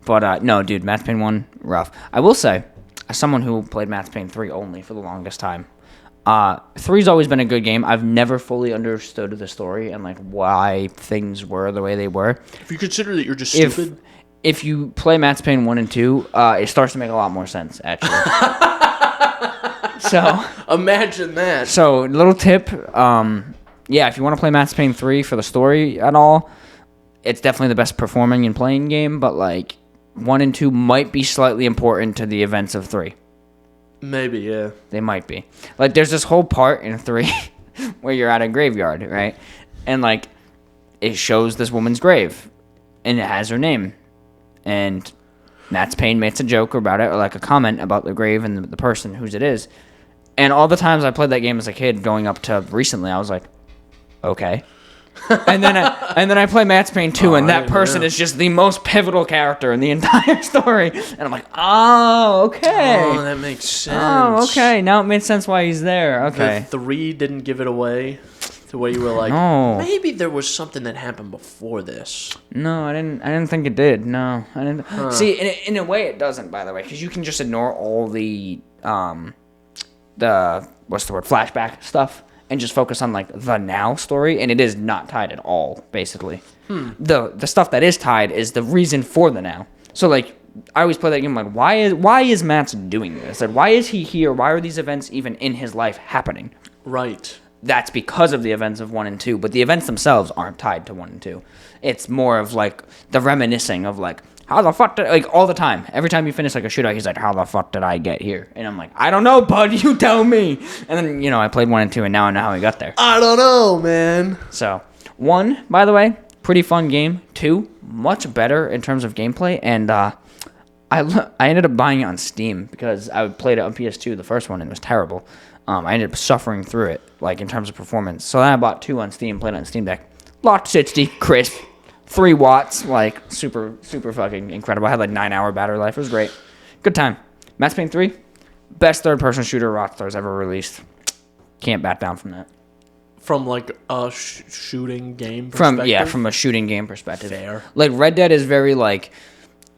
But no, dude, Max Payne 1, rough. I will say, as someone who played Max Payne 3 only for the longest time, 3's always been a good game. I've never fully understood the story and like why things were the way they were. If you consider that you're just stupid. If you play Max Payne 1 and 2, it starts to make a lot more sense, actually. So imagine that. So little tip, if you want to play Max Payne 3 for the story at all, it's definitely the best performing and playing game, but like 1 and 2 might be slightly important to the events of 3. Maybe, yeah. They might be. Like there's this whole part in 3 where you're at a graveyard, right? And like it shows this woman's grave and it has her name. And Max Payne makes a joke about it or like a comment about the grave and the person whose it is. And all the times I played that game as a kid going up to recently, I was like, okay. and then I play Max Payne 2 and that person is just the most pivotal character in the entire story. And I'm like, oh, okay. Oh, that makes sense. Oh, okay. Now it makes sense why he's there. Okay. The 3 didn't give it away. The way you were like, maybe there was something that happened before this. No, I didn't think it did. No, I didn't. See, in a way, it doesn't. By the way, because you can just ignore all the flashback stuff and just focus on like the now story, and it is not tied at all. Basically, the stuff that is tied is the reason for the now. So like, I always play that game like, why is Max doing this? Like, why is he here? Why are these events even in his life happening? Right. That's because of the events of 1 and 2, but the events themselves aren't tied to 1 and 2. It's more of like the reminiscing of like, how the fuck did, like all the time. Every time you finish like a shootout, he's like, how the fuck did I get here? And I'm like, I don't know, bud, you tell me. And then, I played 1 and 2 and now I know how he got there. I don't know, man. So 1, by the way, pretty fun game. 2, much better in terms of gameplay. And I ended up buying it on Steam because I played it on PS2, the first one, and it was terrible. I ended up suffering through it, like, in terms of performance. So then I bought 2 on Steam, played it on Steam Deck. Locked 60, crisp, 3 watts, like, super, super fucking incredible. I had, like, 9-hour battery life. It was great. Good time. Max Payne 3, best third-person shooter Rockstar's ever released. Can't back down from that. From, like, a shooting game perspective? From a shooting game perspective. Fair. Like, Red Dead is very, like,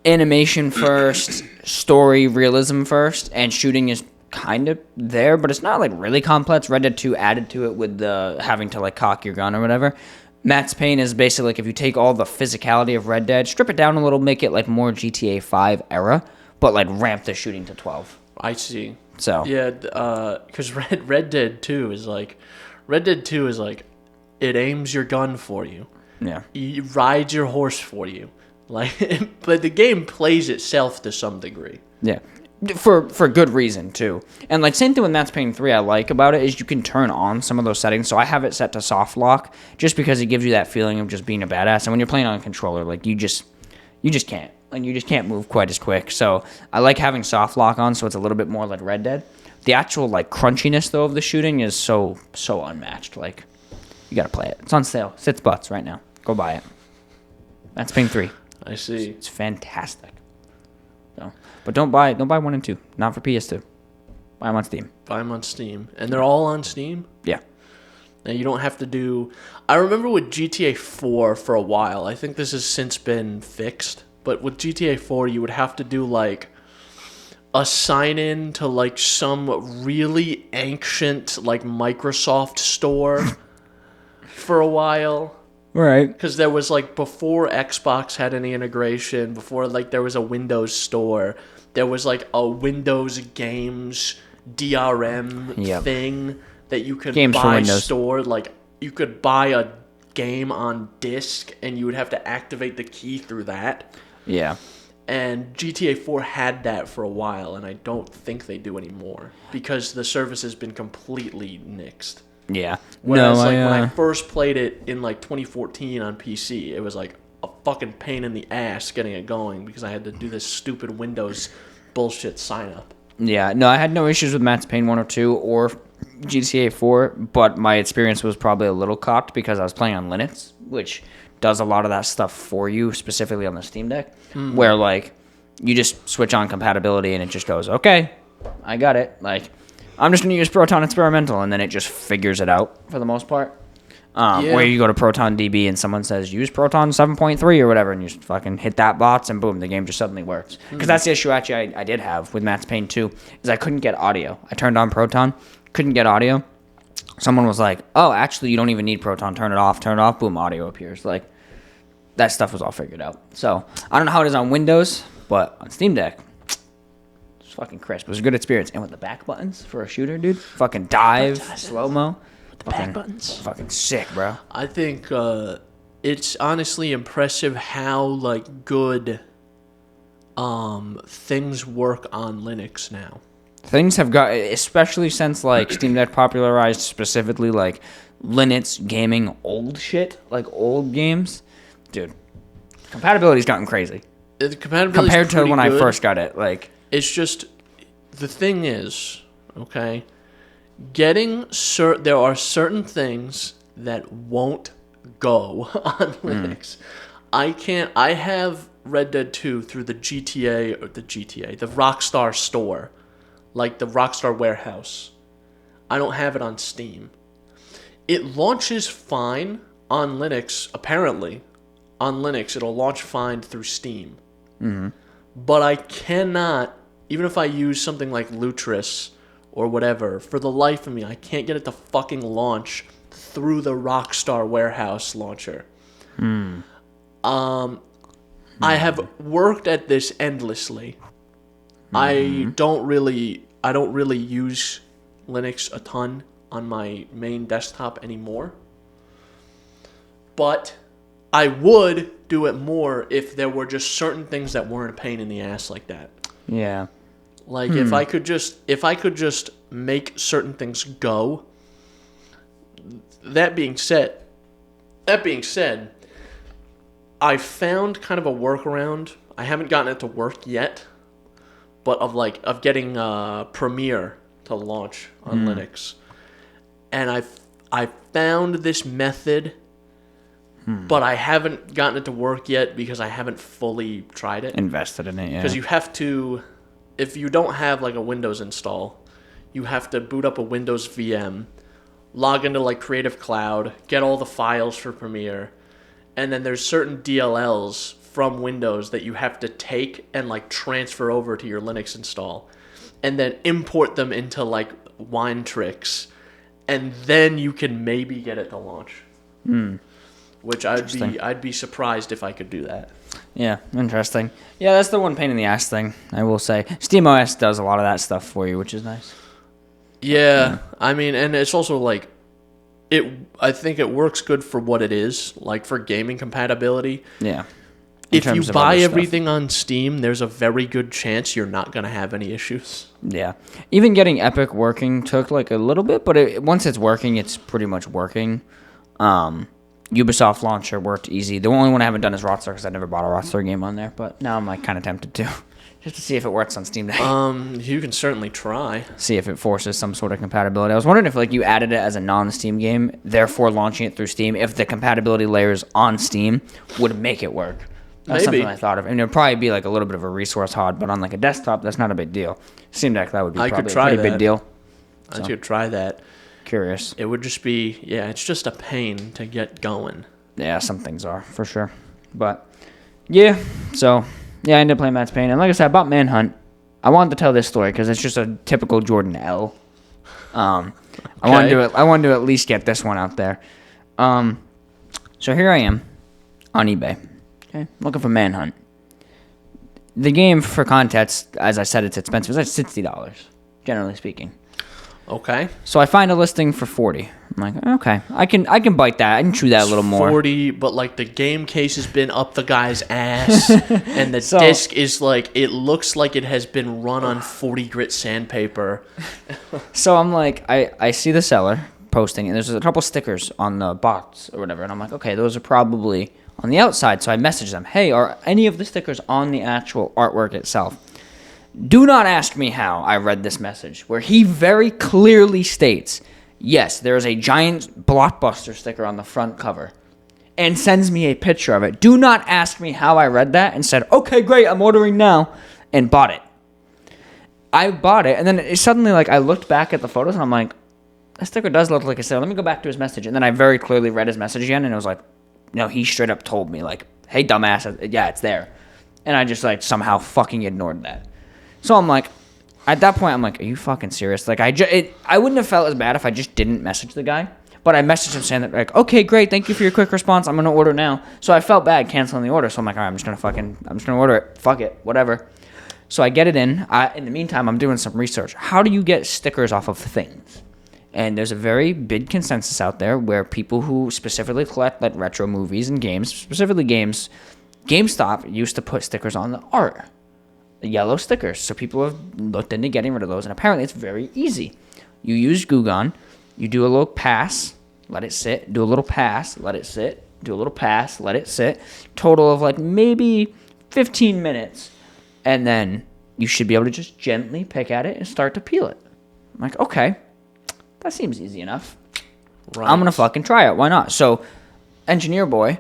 animation first, story, realism first, and shooting is kind of there, but it's not like really complex. Red Dead 2 added to it with the having to like cock your gun or whatever. Max Payne is basically like if you take all the physicality of Red Dead, strip it down a little, make it like more GTA 5 era, but like ramp the shooting to 12. I see. So yeah, because Red Dead 2 is like it aims your gun for you. Yeah, it rides your horse for you. Like, but the game plays itself to some degree. Yeah. For good reason, too. And, like, same thing with Max Payne 3 I like about it is you can turn on some of those settings. So I have it set to soft lock just because it gives you that feeling of just being a badass. And when you're playing on a controller, like, you just can't. Like, you just can't move quite as quick. So I like having soft lock on so it's a little bit more like Red Dead. The actual, like, crunchiness, though, of the shooting is so unmatched. Like, you gotta play it. It's on sale. $6 right now. Go buy it. Max Payne 3. I see. It's fantastic. So, but don't buy 1 and 2. Not for PS2. Buy them on Steam. Buy them on Steam. And they're all on Steam? Yeah. Now you don't have to do... I remember with GTA 4 for a while. I think this has since been fixed. But with GTA 4, you would have to do like a sign-in to like some really ancient like Microsoft store for a while. Right. Because there was like before Xbox had any integration, before like there was a Windows store, there was like a Windows Games DRM thing that you could buy stored. Like you could buy a game on disc and you would have to activate the key through that. Yeah. And GTA 4 had that for a while, and I don't think they do anymore because the service has been completely nixed. Yeah. Whereas when I first played it in like 2014 on PC, it was like a fucking pain in the ass getting it going because I had to do this stupid Windows bullshit sign up. Yeah. No, I had no issues with Max Payne 1 or 2 or GTA 4, but my experience was probably a little cocked because I was playing on Linux, which does a lot of that stuff for you, specifically on the Steam Deck, where like you just switch on compatibility and it just goes, okay, I got it. Like, I'm just going to use Proton Experimental, and then it just figures it out for the most part. Where you go to Proton DB and someone says, use Proton 7.3 or whatever, and you just fucking hit that box, and boom, the game just suddenly works. Because that's the issue actually I did have with Max Payne 2, is I couldn't get audio. I turned on Proton, couldn't get audio. Someone was like, oh, actually, you don't even need Proton. Turn it off, boom, audio appears. Like, that stuff was all figured out. So, I don't know how it is on Windows, but on Steam Deck, it's fucking crisp. It was a good experience. And with the back buttons for a shooter, dude, fucking dive, slow-mo. With the back buttons. Fucking sick, bro. I think it's honestly impressive how, like, good things work on Linux now. Things have got, especially since like Steam Deck popularized specifically like Linux gaming old shit, like old games, dude. Compatibility's gotten crazy. The compatibility's compared to when good. I first got it, like it's just the thing is, okay, there are certain things that won't go on Linux. I have Red Dead 2 through the Rockstar store. Like the Rockstar Warehouse. I don't have it on Steam. It launches fine on Linux, apparently. On Linux, it'll launch fine through Steam. Mm-hmm. But I cannot, even if I use something like Lutris or whatever, for the life of me, I can't get it to fucking launch through the Rockstar Warehouse launcher. I have worked at this endlessly. I don't really use Linux a ton on my main desktop anymore. But I would do it more if there were just certain things that weren't a pain in the ass like that. Yeah. Like if I could just make certain things go. That being said, I found kind of a workaround. I haven't gotten it to work yet. But of getting Premiere to launch on Linux, and I found this method, but I haven't gotten it to work yet because I haven't fully tried it. Invested in it, yeah. Because you have to, if you don't have like a Windows install, you have to boot up a Windows VM, log into like Creative Cloud, get all the files for Premiere, and then there's certain DLLs from Windows that you have to take and like transfer over to your Linux install and then import them into like Winetricks, and then you can maybe get it to launch. Which I'd be surprised if I could do that. Yeah, interesting. Yeah, that's the one pain in the ass thing, I will say. SteamOS does a lot of that stuff for you, which is nice. Yeah. I mean, and it's also like I think it works good for what it is, like for gaming compatibility. Yeah. If you buy everything on Steam, there's a very good chance you're not going to have any issues. Yeah. Even getting Epic working took like a little bit, but once it's working, it's pretty much working. Ubisoft Launcher worked easy. The only one I haven't done is Rockstar because I never bought a Rockstar game on there, but now I'm like kind of tempted to. Just to see if it works on Steam Deck. You can certainly try. See if it forces some sort of compatibility. I was wondering if like you added it as a non-Steam game, therefore launching it through Steam, if the compatibility layers on Steam would make it work. That's something I thought of. And it would probably be like a little bit of a resource hog, but on like a desktop, that's not a big deal. Steam Deck, that would be probably a pretty big deal. I could try that. Curious. It would just be, it's just a pain to get going. Yeah, some things are, for sure. But, Yeah. So, yeah, I ended up playing Max Payne. And like I said, I bought Manhunt. I wanted to tell this story because it's just a typical Jordan L. I wanted to at least get this one out there. So here I am on eBay. Okay, looking for Manhunt. The game, for context, as I said, it's expensive. It's like $60, generally speaking. Okay. So I find a listing for $40. I'm like, okay, I can bite that. I can chew that a little more. $40, but like the game case has been up the guy's ass, and the disc is like, it looks like it has been run on 40 grit sandpaper. So I'm like, I see the seller posting, and there's a couple stickers on the box or whatever, and I'm like, okay, those are probably on the outside. So I message them, hey, are any of the stickers on the actual artwork itself? Do not ask me how I read this message, where he very clearly states, yes, there is a giant Blockbuster sticker on the front cover, and sends me a picture of it. Do not ask me how I read that, and said, okay, great, I'm ordering now, and bought it. I bought it, and then it suddenly, like, I looked back at the photos, and I'm like, that sticker does look like a sticker. Let me go back to his message, and then I very clearly read his message again, and it was like, no, he straight up told me, like, hey, dumbass, yeah, it's there. And I just, like, somehow fucking ignored that. So I'm like, at that point, I'm like, are you fucking serious? Like, I wouldn't have felt as bad if I just didn't message the guy. But I messaged him saying that, like, okay, great, thank you for your quick response. I'm going to order now. So I felt bad canceling the order. So I'm like, all right, I'm just going to order it. Fuck it, whatever. So I get it in. In the meantime, I'm doing some research. How do you get stickers off of things? And there's a very big consensus out there where people who specifically collect like retro movies and games, specifically games, GameStop used to put stickers on the art. Yellow stickers. So people have looked into getting rid of those, and apparently it's very easy. You use Goo you do a little pass, let it sit, do a little pass, let it sit, do a little pass, let it sit. Total of like maybe 15 minutes, and then you should be able to just gently pick at it and start to peel it. I'm like, okay, that seems easy enough. Right. I'm gonna fucking try it. Why not? So, Engineer Boy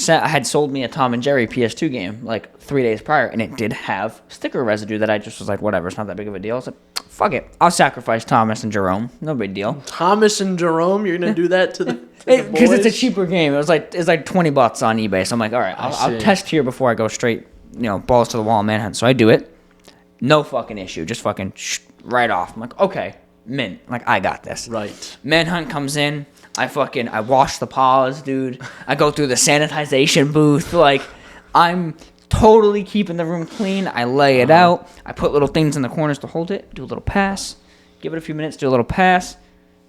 had sold me a Tom and Jerry PS2 game like 3 days prior, and it did have sticker residue that I just was like, whatever, it's not that big of a deal. I said, fuck it, I'll sacrifice Thomas and Jerome, no big deal. Thomas and Jerome, you're gonna do that to the because it's a cheaper game. It's like $20 on eBay. So I'm like, all right, I'll test here before I go straight, balls to the wall Manhunt. So I do it, no fucking issue, just fucking right off. I'm like, okay, mint, like I got this. Right. Manhunt comes in. I wash the paws, dude. I go through the sanitization booth. Like, I'm totally keeping the room clean. I lay it out. I put little things in the corners to hold it. Do a little pass. Give it a few minutes. Do a little pass.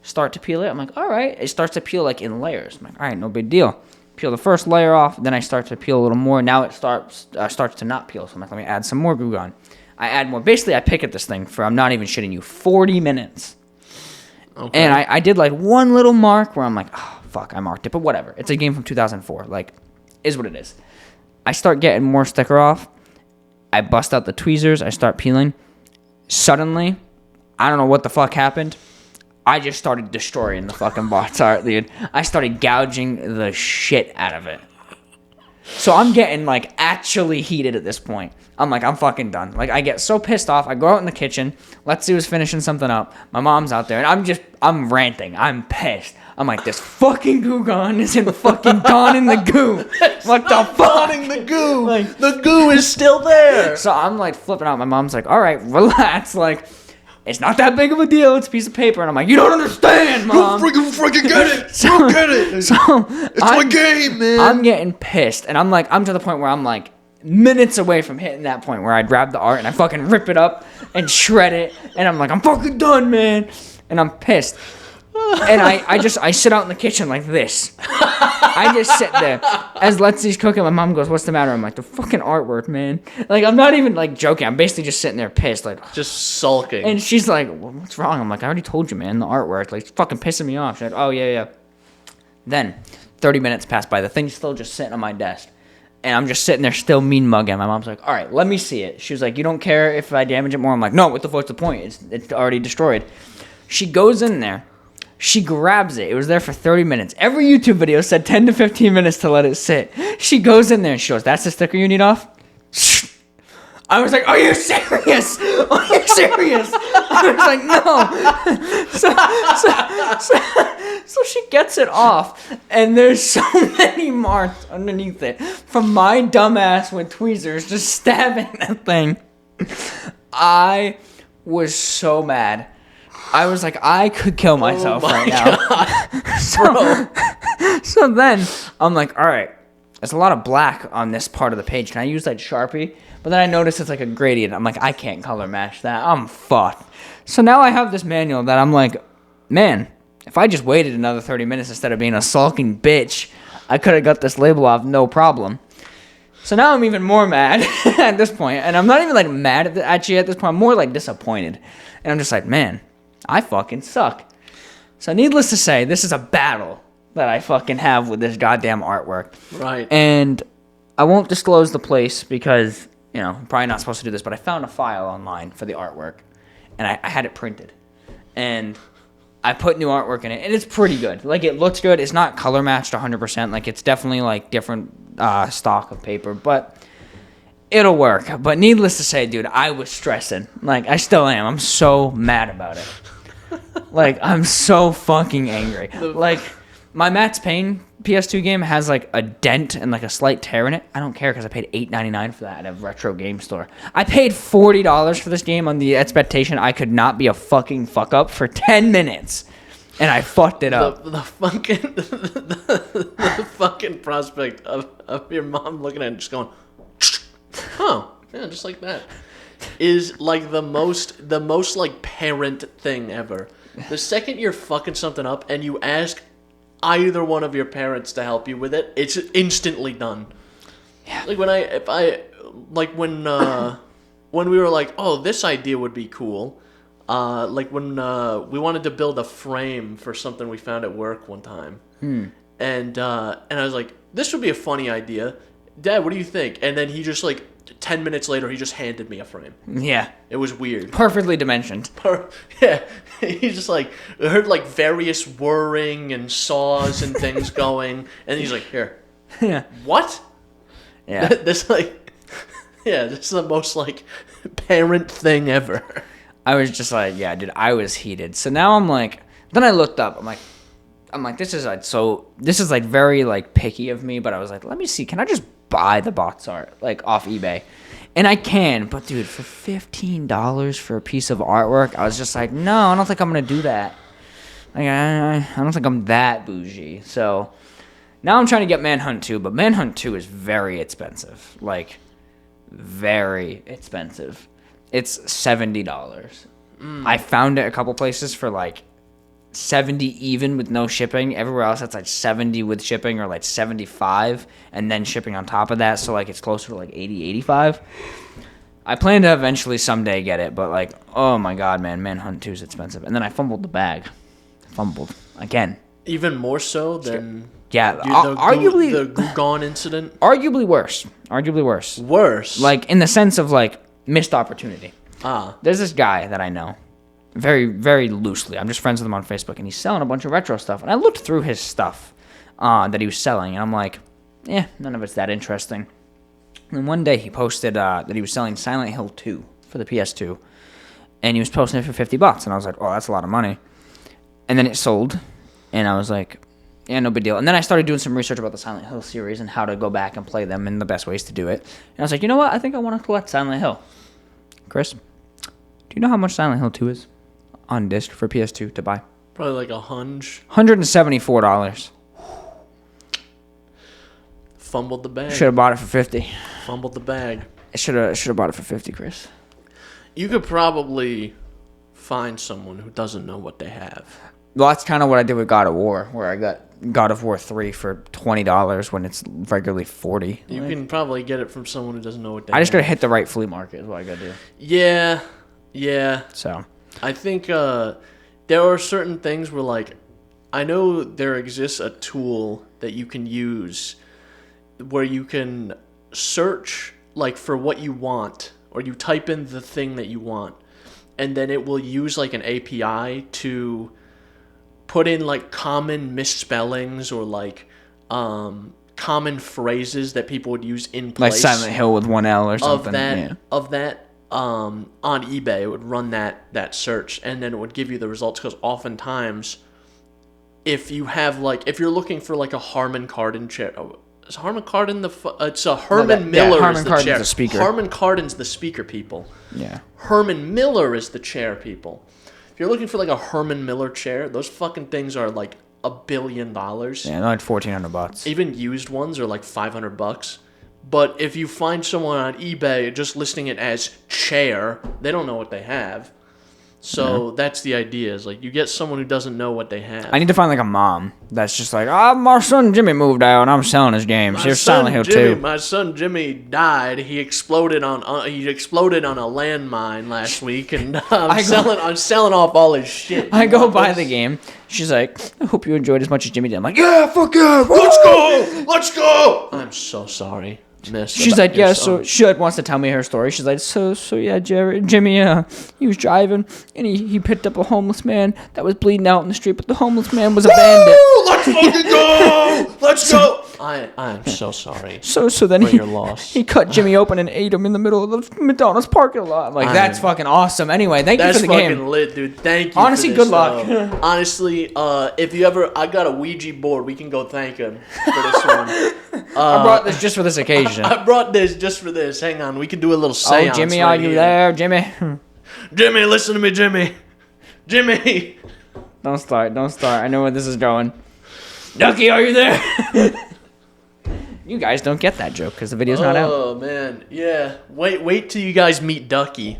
Start to peel it. I'm like, all right. It starts to peel like in layers. I'm like, all right, no big deal. Peel the first layer off. Then I start to peel a little more. Now it starts to not peel. So I'm like, let me add some more Goo Gone. I add more. Basically, I pick at this thing for, I'm not even shitting you, 40 minutes. Okay. And I did like one little mark where I'm like, oh, fuck, I marked it. But whatever. It's a game from 2004. Like, is what it is. I start getting more sticker off. I bust out the tweezers. I start peeling. Suddenly, I don't know what the fuck happened. I just started destroying the fucking box art, dude. I started gouging the shit out of it. So I'm getting, like, actually heated at this point. I'm like, I'm fucking done. Like, I get so pissed off. I go out in the kitchen. Let's see who's finishing something up. My mom's out there, and I'm ranting. I'm pissed. I'm like, this fucking Goo Gone isn't fucking gone in the goo. What the fuck? Gone in the goo. Like, the goo is still there. So I'm, like, flipping out. My mom's like, all right, relax. Like, it's not that big of a deal. It's a piece of paper. And I'm like, you don't understand, Mom. Go freaking get it. Go get it. It's my game, man. I'm getting pissed. And I'm to the point where I'm like minutes away from hitting that point where I grab the art and I fucking rip it up and shred it. And I'm like, I'm fucking done, man. And I'm pissed. And I sit out in the kitchen like this. I just sit there as Letsy's cooking. My mom goes, what's the matter? I'm like, the fucking artwork, man. Like, I'm not even like joking. I'm basically just sitting there pissed, like just sulking. And she's like, well, what's wrong? I'm like, I already told you, man, the artwork, like, it's fucking pissing me off. She's like, oh yeah. Then 30 minutes pass by. The thing's still just sitting on my desk. And I'm just sitting there still mean mugging. My mom's like, all right, let me see it. She was like, you don't care if I damage it more? I'm like, no, what the fuck's the point? It's already destroyed. She goes in there. She grabs it. It was there for 30 minutes. Every YouTube video said 10 to 15 minutes to let it sit. She goes in there and she goes, that's the sticker you need off? I was like, are you serious? Are you serious? I was like, no. So she gets it off, and there's so many marks underneath it from my dumb ass with tweezers just stabbing that thing. I was so mad. I was like, I could kill myself right now. So then I'm like, all right, there's a lot of black on this part of the page. Can I use that Sharpie? But then I noticed it's like a gradient. I'm like, I can't color match that. I'm fucked. So now I have this manual that I'm like, man, if I just waited another 30 minutes instead of being a sulking bitch, I could have got this label off no problem. So now I'm even more mad at this point. And I'm not even like mad at you at this point. I'm more like disappointed. And I'm just like, man, I fucking suck. So needless to say, this is a battle that I fucking have with this goddamn artwork. Right. And I won't disclose the place because, you know, I'm probably not supposed to do this, but I found a file online for the artwork. And I had it printed. And I put new artwork in it. And it's pretty good. Like, it looks good. It's not color matched 100%. Like, it's definitely, like, different stock of paper. But it'll work. But needless to say, dude, I was stressing. Like, I still am. I'm so mad about it. Like, I'm so fucking angry. Like, my Max Payne PS2 game has, like, a dent and, like, a slight tear in it. I don't care because I paid $8.99 for that at a retro game store. I paid $40 for this game on the expectation I could not be a fucking fuck-up for 10 minutes. And I fucked it up. The fucking prospect of your mom looking at it and just going, oh, yeah, just like that, is, like, the most like, parent thing ever. The second you're fucking something up and you ask either one of your parents to help you with it, it's instantly done. Yeah. Like when we were like, oh, this idea would be cool. Like when we wanted to build a frame for something we found at work one time. And I was like, this would be a funny idea. Dad, what do you think? And then he just, like, 10 minutes later, he just handed me a frame. Yeah. It was weird. Perfectly dimensioned. Yeah. He just, like, heard, like, various whirring and saws and things going. And he's like, here. Yeah. What? Yeah. This, like, yeah, this is the most, like, parent thing ever. I was just like, yeah, dude, I was heated. So now I'm like, then I looked up. I'm like, this is like very, like, picky of me. But I was like, let me see. Can I just buy the box art, like, off eBay? And I can, but dude, for $15 for a piece of artwork, I was just like, no, I don't think I'm gonna do that. Like, I don't think I'm that bougie. So now I'm trying to get Manhunt 2, but Manhunt 2 is very expensive, like, very expensive. It's $70. I found it a couple places for like $70 even with no shipping. Everywhere else it's like $70 with shipping or like $75 and then shipping on top of that. So like it's closer to like $80, $85. I plan to eventually someday get it, but like, oh my god, man, Manhunt 2 is expensive. And then I fumbled the bag. Fumbled again. Even more so than arguably the Gone incident. Arguably worse. Worse. Like in the sense of like missed opportunity. Ah. There's this guy that I know. Very, very loosely. I'm just friends with him on Facebook, and he's selling a bunch of retro stuff. And I looked through his stuff that he was selling, and I'm like, none of it's that interesting. And one day he posted that he was selling Silent Hill 2 for the PS2, and he was posting it for $50, and I was like, oh, that's a lot of money. And then it sold, and I was like, yeah, no big deal. And then I started doing some research about the Silent Hill series and how to go back and play them and the best ways to do it. And I was like, you know what? I think I want to collect Silent Hill. Chris, do you know how much Silent Hill 2 is on disc for PS2 to buy? Probably like a hunch. $174. Fumbled the bag. Should have bought it for $50. Fumbled the bag. I should have bought it for $50, Chris. You could probably find someone who doesn't know what they have. Well, that's kind of what I did with God of War, where I got God of War 3 for $20 when it's regularly $40. You can probably get it from someone who doesn't know what they have. I just got to hit the right flea market is what I got to do. Yeah. So I think there are certain things where, like, I know there exists a tool that you can use where you can search, like, for what you want, or you type in the thing that you want, and then it will use, like, an API to put in, like, common misspellings or, like, common phrases that people would use in place. Like Silent Hill with 1L or something. Of that on eBay, it would run that search, and then it would give you the results, because oftentimes if you're looking for like a Harman Kardon chair. Is Harman Kardon it's a Herman Miller Harman is the Kardon's chair. the speaker. Harman Kardon's the speaker, people. Yeah. Herman Miller is the chair, people. If you're looking for like a Herman Miller chair, those fucking things are like $1 billion. Yeah, they're like $1,400. Even used ones are like $500. But if you find someone on eBay just listing it as chair, they don't know what they have. So that's the idea, is like you get someone who doesn't know what they have. I need to find like a mom that's just like, my son Jimmy moved out and I'm selling his games. Here's Silent Hill 2. My son Jimmy died. He exploded on a landmine last week, and I'm selling off all his shit. I go buy the game. She's like, I hope you enjoyed as much as Jimmy did. I'm like, yeah, fuck yeah, let's go. I'm so sorry, miss. She's like, yeah, so she wants to tell me her story. She's like, so yeah, Jimmy, he was driving and he picked up a homeless man that was bleeding out in the street, but the homeless man was a bandit. Let's fucking go! Let's go! I am so sorry. So then your loss. He cut Jimmy open and ate him in the middle of the McDonald's parking lot. I'm like, that's fucking awesome. Anyway, thank you for the game. That's fucking lit, dude. Thank you. Honestly, for this, good luck. Honestly, if you ever, I got a Ouija board. We can go thank him for this one. I brought this just for this occasion. I brought this just for this. Hang on, we can do a little seance. Oh, Jimmy, are you there, Jimmy? Jimmy, listen to me, Jimmy. Jimmy. Don't start. I know where this is going. Ducky, are you there? You guys don't get that joke because the video's not out. Oh, man. Yeah. Wait till you guys meet Ducky.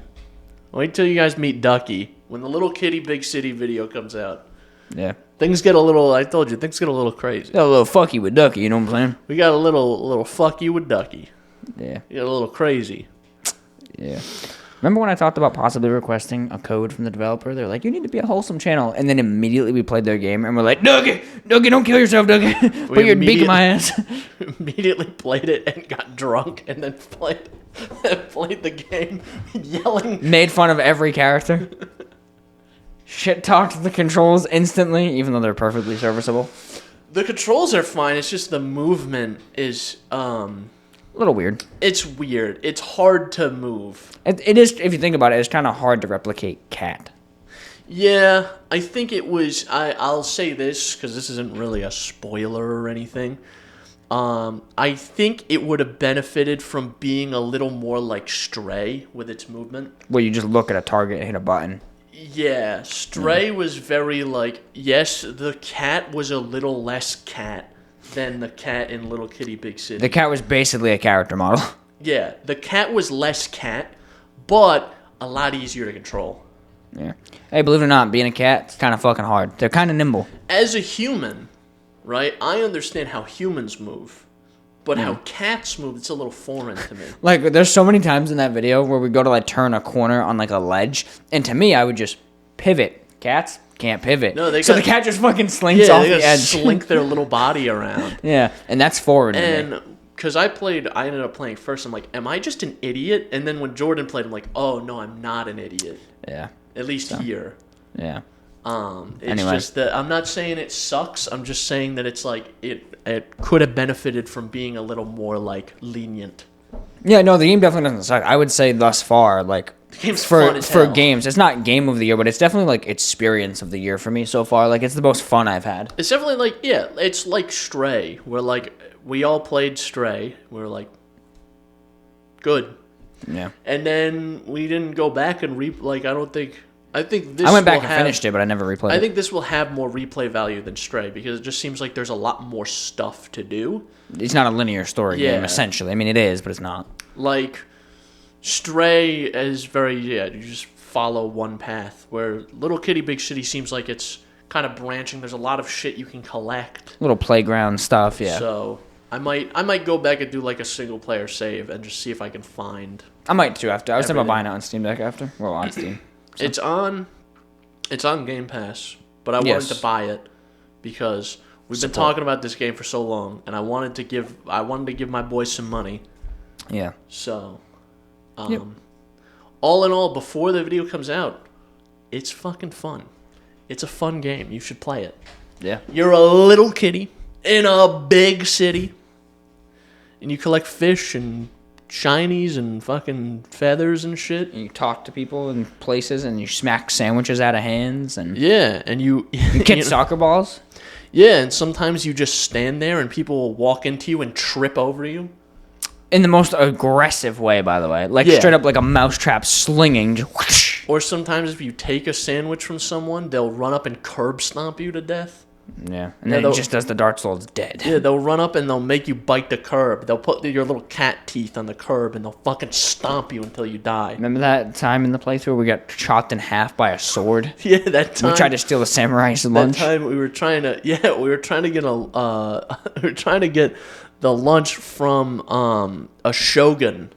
Wait till you guys meet Ducky. When the Little Kitty Big City video comes out. Yeah. Things get a little crazy. Got a little fucky with Ducky, you know what I'm saying? We got a little fuck you with Ducky. Yeah. We got a little crazy. Yeah. Remember when I talked about possibly requesting a code from the developer? They're like, you need to be a wholesome channel. And then immediately we played their game and we're like, Ducky, don't kill yourself, Ducky. Put your beak in my ass. Immediately played it and got drunk and then played the game yelling. Made fun of every character. Shit talked the controls instantly, even though they're perfectly serviceable. The controls are fine. It's just the movement is a little weird. It's weird. It's hard to move. It is, if you think about it, it's kind of hard to replicate Cat. Yeah, I think it was. I'll say this because this isn't really a spoiler or anything. I think it would have benefited from being a little more like Stray with its movement. Where you just look at a target and hit a button. Yeah, Stray was very like, yes, the cat was a little less cat than the cat in Little Kitty Big City. The cat was basically a character model. Yeah, the cat was less cat, but a lot easier to control. Yeah. Hey, believe it or not, being a cat, it's kind of fucking hard. They're kind of nimble. As a human, right, I understand how humans move, but how cats move, it's a little foreign to me. Like, there's so many times in that video where we go to, like, turn a corner on, like, a ledge, and to me, I would just pivot. Cats can't pivot. No, the cat just fucking slinks off the edge. Slink their little body around. Yeah, and that's forward. And because I ended up playing first, I'm like, am I just an idiot? And then when Jordan played, I'm like, oh, no, I'm not an idiot. Yeah. At least here. Yeah. It's just that I'm not saying it sucks. I'm just saying that it's like it could have benefited from being a little more like lenient. Yeah, no, the game definitely doesn't suck. I would say thus far, like, the game's fun as for hell. games, it's not game of the year, but it's definitely like experience of the year for me so far. Like, it's the most fun I've had. It's definitely like, yeah, it's like Stray, where like we all played Stray. We're like, good. Yeah. And then we didn't go back and I think this I went back and finished it, but I never replayed it. I think this will have more replay value than Stray because it just seems like there's a lot more stuff to do. It's not a linear story game, essentially. I mean, it is, but it's not. Like, Stray is very, you just follow one path, where Little Kitty Big City seems like it's kind of branching. There's a lot of shit you can collect. Little playground stuff, yeah. So, I might go back and do like a single player save and just see if I can find. I might too after. I was thinking about buying it on Steam Deck after. Well, on Steam. So. It's on Game Pass, but I wanted to buy it because we've been talking about this game for so long, and I wanted to give my boys some money. Yeah. So, all in all, before the video comes out, it's fucking fun. It's a fun game. You should play it. Yeah. You're a little kitty in a big city. and you collect fish and shinies and fucking feathers and shit. And you talk to people in places, and you smack sandwiches out of hands, and yeah, and you get soccer balls. Yeah, and sometimes you just stand there, and people will walk into you and trip over you. In the most aggressive way, by the way. Like, straight up like a mousetrap slinging. Just whoosh. Or sometimes if you take a sandwich from someone, they'll run up and curb stomp you to death. Yeah, and then just as the Dark Souls dead. Yeah, they'll run up and they'll make you bite the curb. They'll put your little cat teeth on the curb and they'll fucking stomp you until you die. Remember that time in the playthrough we got chopped in half by a sword? Yeah, that time. We tried to steal the samurai's lunch. That time we were trying to get the lunch from a shogun,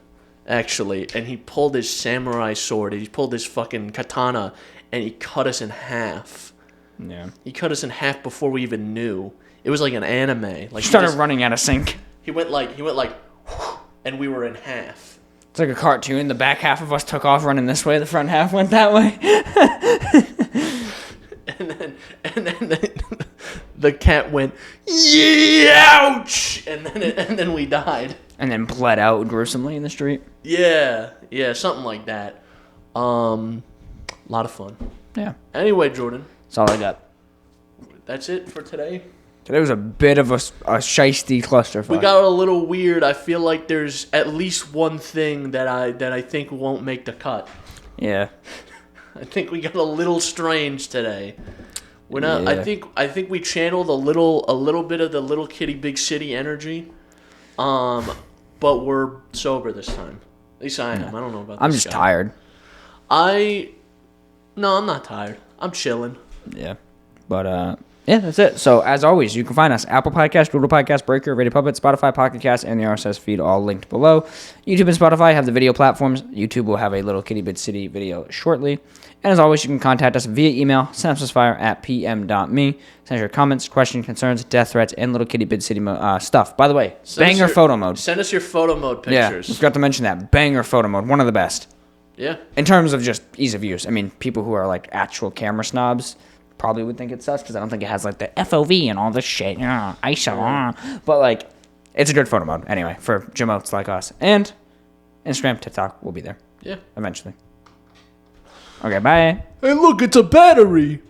actually, and he pulled his samurai sword. He pulled his fucking katana, and he cut us in half. Yeah. He cut us in half before we even knew. It was like an anime. Like started running out of sync. He went like, and we were in half. It's like a cartoon. The back half of us took off running this way. The front half went that way. and then the cat went, ouch! And then we died. And then bled out gruesomely in the street. Yeah, something like that. A lot of fun. Yeah. Anyway, Jordan. That's all I got. That's it for today. Today was a bit of a shiesty clusterfuck. We got a little weird. I feel like there's at least one thing that I think won't make the cut. Yeah. I think we got a little strange today. We're not. Yeah. I think we channeled a little bit of the little kitty big city energy. But we're sober this time. At least I am. I don't know about. I'm this just guy. tired. No, I'm not tired. I'm chilling. Yeah. But yeah, that's it. So as always, you can find us Apple Podcast, Google Podcast, Breaker, Radio Public, Spotify, Pocket Cast, and the RSS feed all linked below. YouTube and Spotify have the video platforms. YouTube will have a Little Kitty Big City video shortly. And as always, you can contact us via email, synapsemisfire@pm.me. Send your comments, questions, concerns, death threats, and Little Kitty Big City stuff. By the way, banger photo mode. Send us your photo mode pictures. Yeah, forgot to mention that. Banger photo mode. One of the best. Yeah. In terms of just ease of use. I mean, people who are like actual camera snobs probably would think it sucks because I don't think it has like the FOV and all this shit. ISO. But like, it's a good photo mode anyway for jamotes like us. And Instagram, TikTok will be there. Yeah. Eventually. Okay, bye. Hey, look, it's a battery.